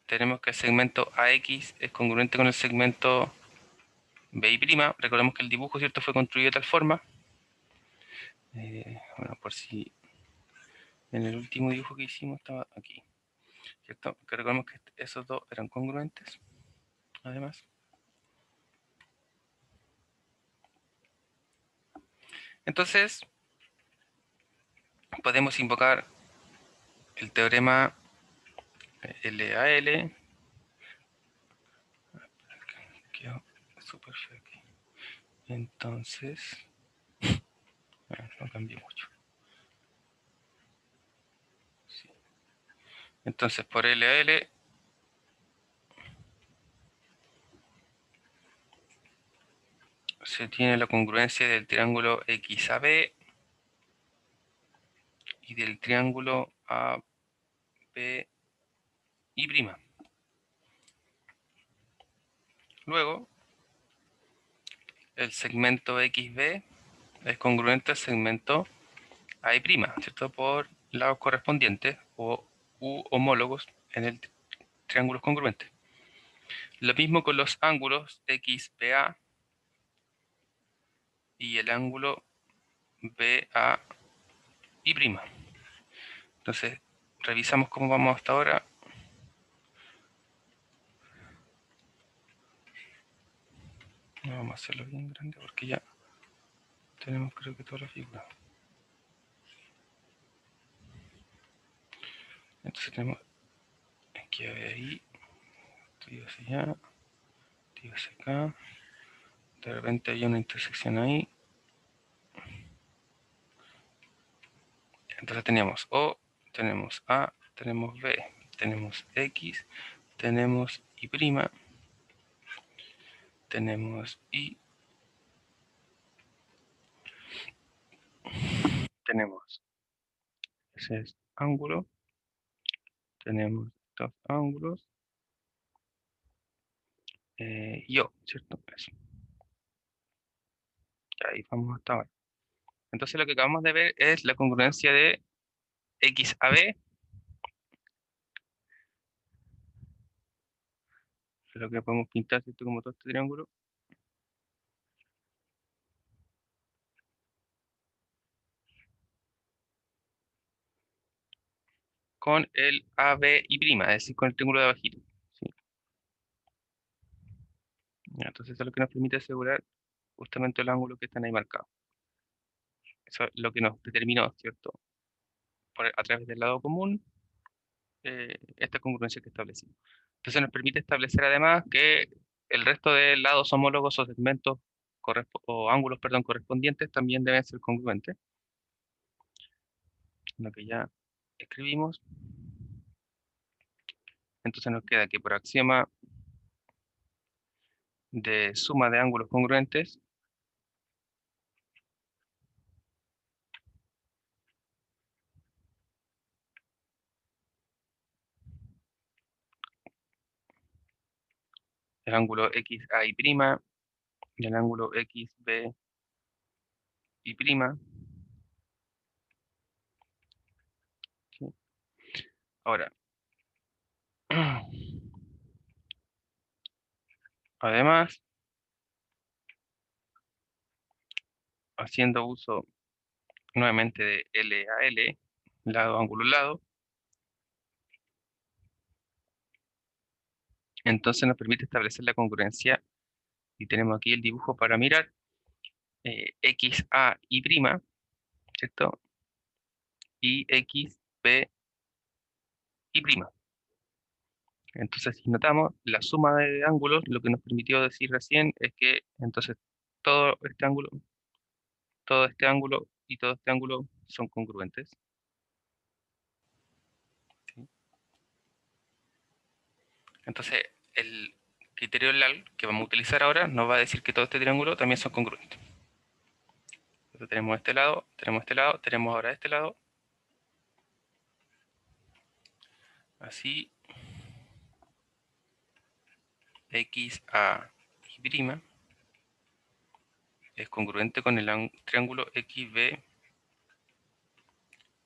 Tenemos que el segmento AX es congruente con el segmento BY'. Recordemos que el dibujo, ¿cierto?, fue construido de tal forma. Bueno, por si en el último dibujo que hicimos estaba aquí, ¿cierto? Que recordemos que esos dos eran congruentes, además. Entonces, podemos invocar el teorema LAL. Quedó súper feo aquí. Entonces, bueno, no cambió mucho. Sí. Entonces, por LAL se tiene la congruencia del triángulo XAB y del triángulo ABY'. Luego, el segmento XB es congruente al segmento A y prima, ¿cierto? Por lados correspondientes o u homólogos en el triángulo congruente. Lo mismo con los ángulos XBA y el ángulo BA y prima. Entonces, revisamos cómo vamos hasta ahora. Vamos a hacerlo bien grande porque ya tenemos creo que toda la figura. Entonces tenemos aquí ahí, esto hacia allá, esto hacia acá. De repente hay una intersección ahí. Entonces teníamos O, tenemos A, tenemos B, tenemos X, tenemos Y', tenemos Y, tenemos ese es ángulo, tenemos dos ángulos, y O, ¿cierto? Eso. Ahí vamos hasta ahora. Entonces lo que acabamos de ver es la congruencia de X a B, que es lo que podemos pintar, ¿cierto? Como todo este triángulo, con el AB y prima, es decir, con el triángulo de abajito. ¿Sí? Entonces eso es lo que nos permite asegurar justamente el ángulo que están ahí marcados. Eso es lo que nos determinó, ¿cierto? A través del lado común, esta congruencia que establecimos. Entonces nos permite establecer además que el resto de lados homólogos o segmentos o ángulos, perdón, correspondientes también deben ser congruentes. Lo que ya escribimos. Entonces nos queda que por axioma de suma de ángulos congruentes, el ángulo XA y prima, y el ángulo XB y prima. ¿Sí? Ahora, además, haciendo uso nuevamente de L a L, lado, ángulo, lado, entonces nos permite establecer la congruencia y tenemos aquí el dibujo para mirar X, A y prima, ¿cierto? Y X, B y prima. Entonces, si notamos, la suma de ángulos, lo que nos permitió decir recién es que entonces todo este ángulo, todo este ángulo y todo este ángulo son congruentes. ¿Sí? Entonces, el criterio LAL que vamos a utilizar ahora nos va a decir que todo este triángulo también son congruentes. Entonces tenemos este lado, tenemos este lado, tenemos ahora este lado. Así, X, A y prima es congruente con el triángulo XB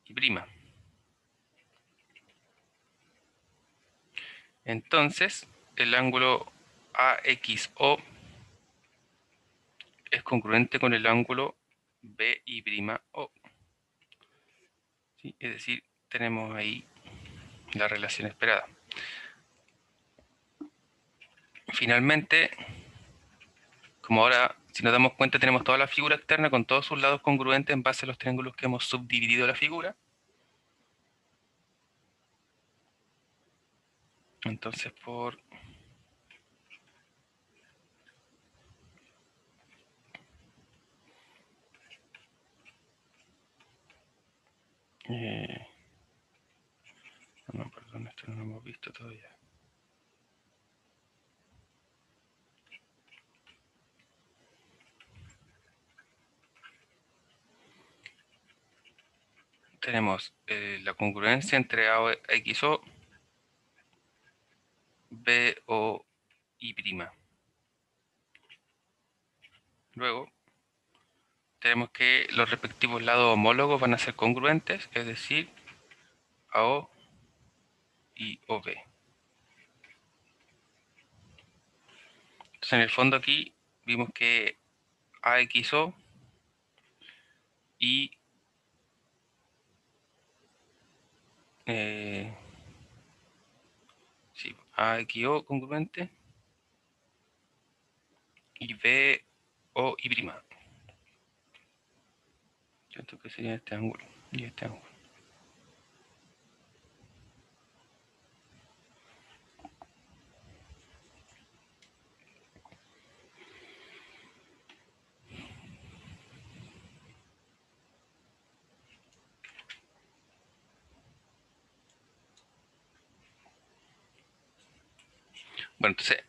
y prima. Entonces, el ángulo AXO es congruente con el ángulo BI'O. ¿Sí? Es decir, tenemos ahí la relación esperada. Finalmente, como ahora, si nos damos cuenta, tenemos toda la figura externa con todos sus lados congruentes en base a los triángulos que hemos subdividido la figura. Entonces, por no, perdón, esto no lo hemos visto todavía. Tenemos la congruencia entre AXO, BO y prima. Luego tenemos que los respectivos lados homólogos van a ser congruentes, es decir, AO y OB. Entonces, en el fondo aquí vimos que AXO y sí, AXO congruente y BO y prima. Esto que sería este ángulo y este ángulo. Bueno, entonces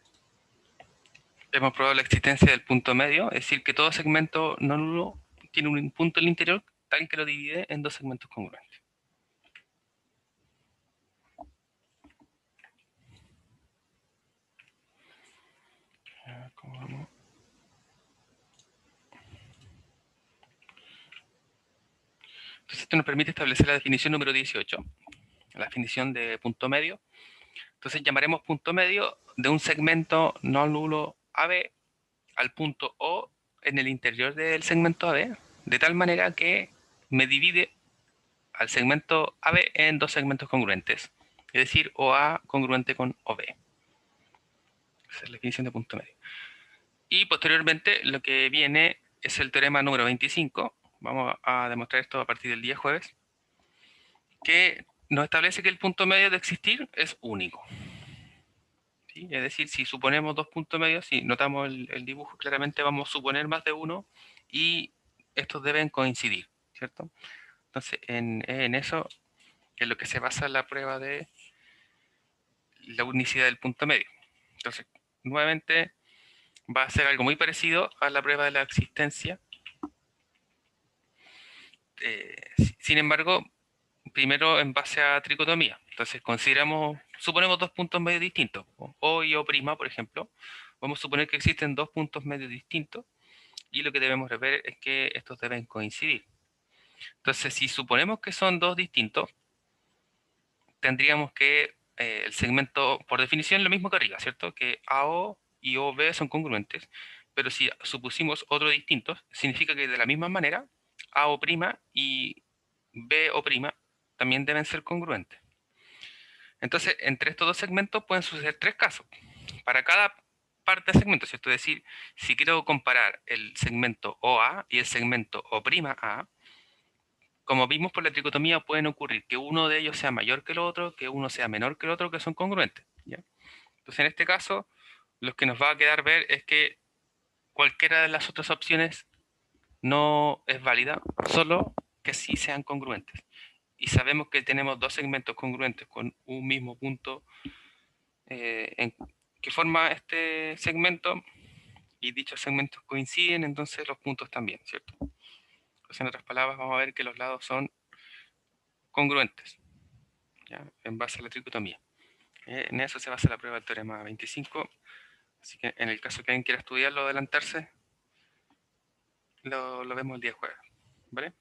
hemos probado la existencia del punto medio, es decir, que todo segmento no nulo tiene un punto en el interior tal que lo divide en dos segmentos congruentes. ¿Cómo vamos? Entonces esto nos permite establecer la definición número 18, la definición de punto medio. Entonces llamaremos punto medio de un segmento no nulo AB al punto O en el interior del segmento AB, de tal manera que me divide al segmento AB en dos segmentos congruentes, es decir, OA congruente con OB. Esa es la definición de punto medio. Y posteriormente lo que viene es el teorema número 25. Vamos a demostrar esto a partir del día jueves, que nos establece que el punto medio de existir es único. ¿Sí? Es decir, si suponemos dos puntos medios, si notamos el dibujo claramente, vamos a suponer más de uno y estos deben coincidir, ¿cierto? Entonces, en eso es lo que se basa la prueba de la unicidad del punto medio. Entonces, nuevamente va a ser algo muy parecido a la prueba de la existencia. Sin embargo, primero en base a tricotomía. Entonces, suponemos dos puntos medios distintos, O y O', por ejemplo. Vamos a suponer que existen dos puntos medios distintos y lo que debemos ver es que estos deben coincidir. Entonces, si suponemos que son dos distintos, tendríamos que el segmento, por definición, lo mismo que arriba, ¿cierto? Que AO y OB son congruentes, pero si supusimos otro distinto, significa que de la misma manera, AO' y BO' también deben ser congruentes. Entonces, entre estos dos segmentos pueden suceder tres casos. Para cada parte del segmento, ¿cierto? Es decir, si quiero comparar el segmento OA y el segmento O'A, como vimos por la tricotomía, pueden ocurrir que uno de ellos sea mayor que el otro, que uno sea menor que el otro, que son congruentes, ¿ya? Entonces, en este caso, lo que nos va a quedar ver es que cualquiera de las otras opciones no es válida, solo que sí sean congruentes. Y sabemos que tenemos dos segmentos congruentes con un mismo punto que forma este segmento, y dichos segmentos coinciden, entonces los puntos también, ¿cierto? Entonces, en otras palabras, vamos a ver que los lados son congruentes, ¿ya? En base a la tricotomía. En eso se basa la prueba del teorema 25. Así que en el caso que alguien quiera estudiarlo o adelantarse, lo vemos el día jueves, ¿vale?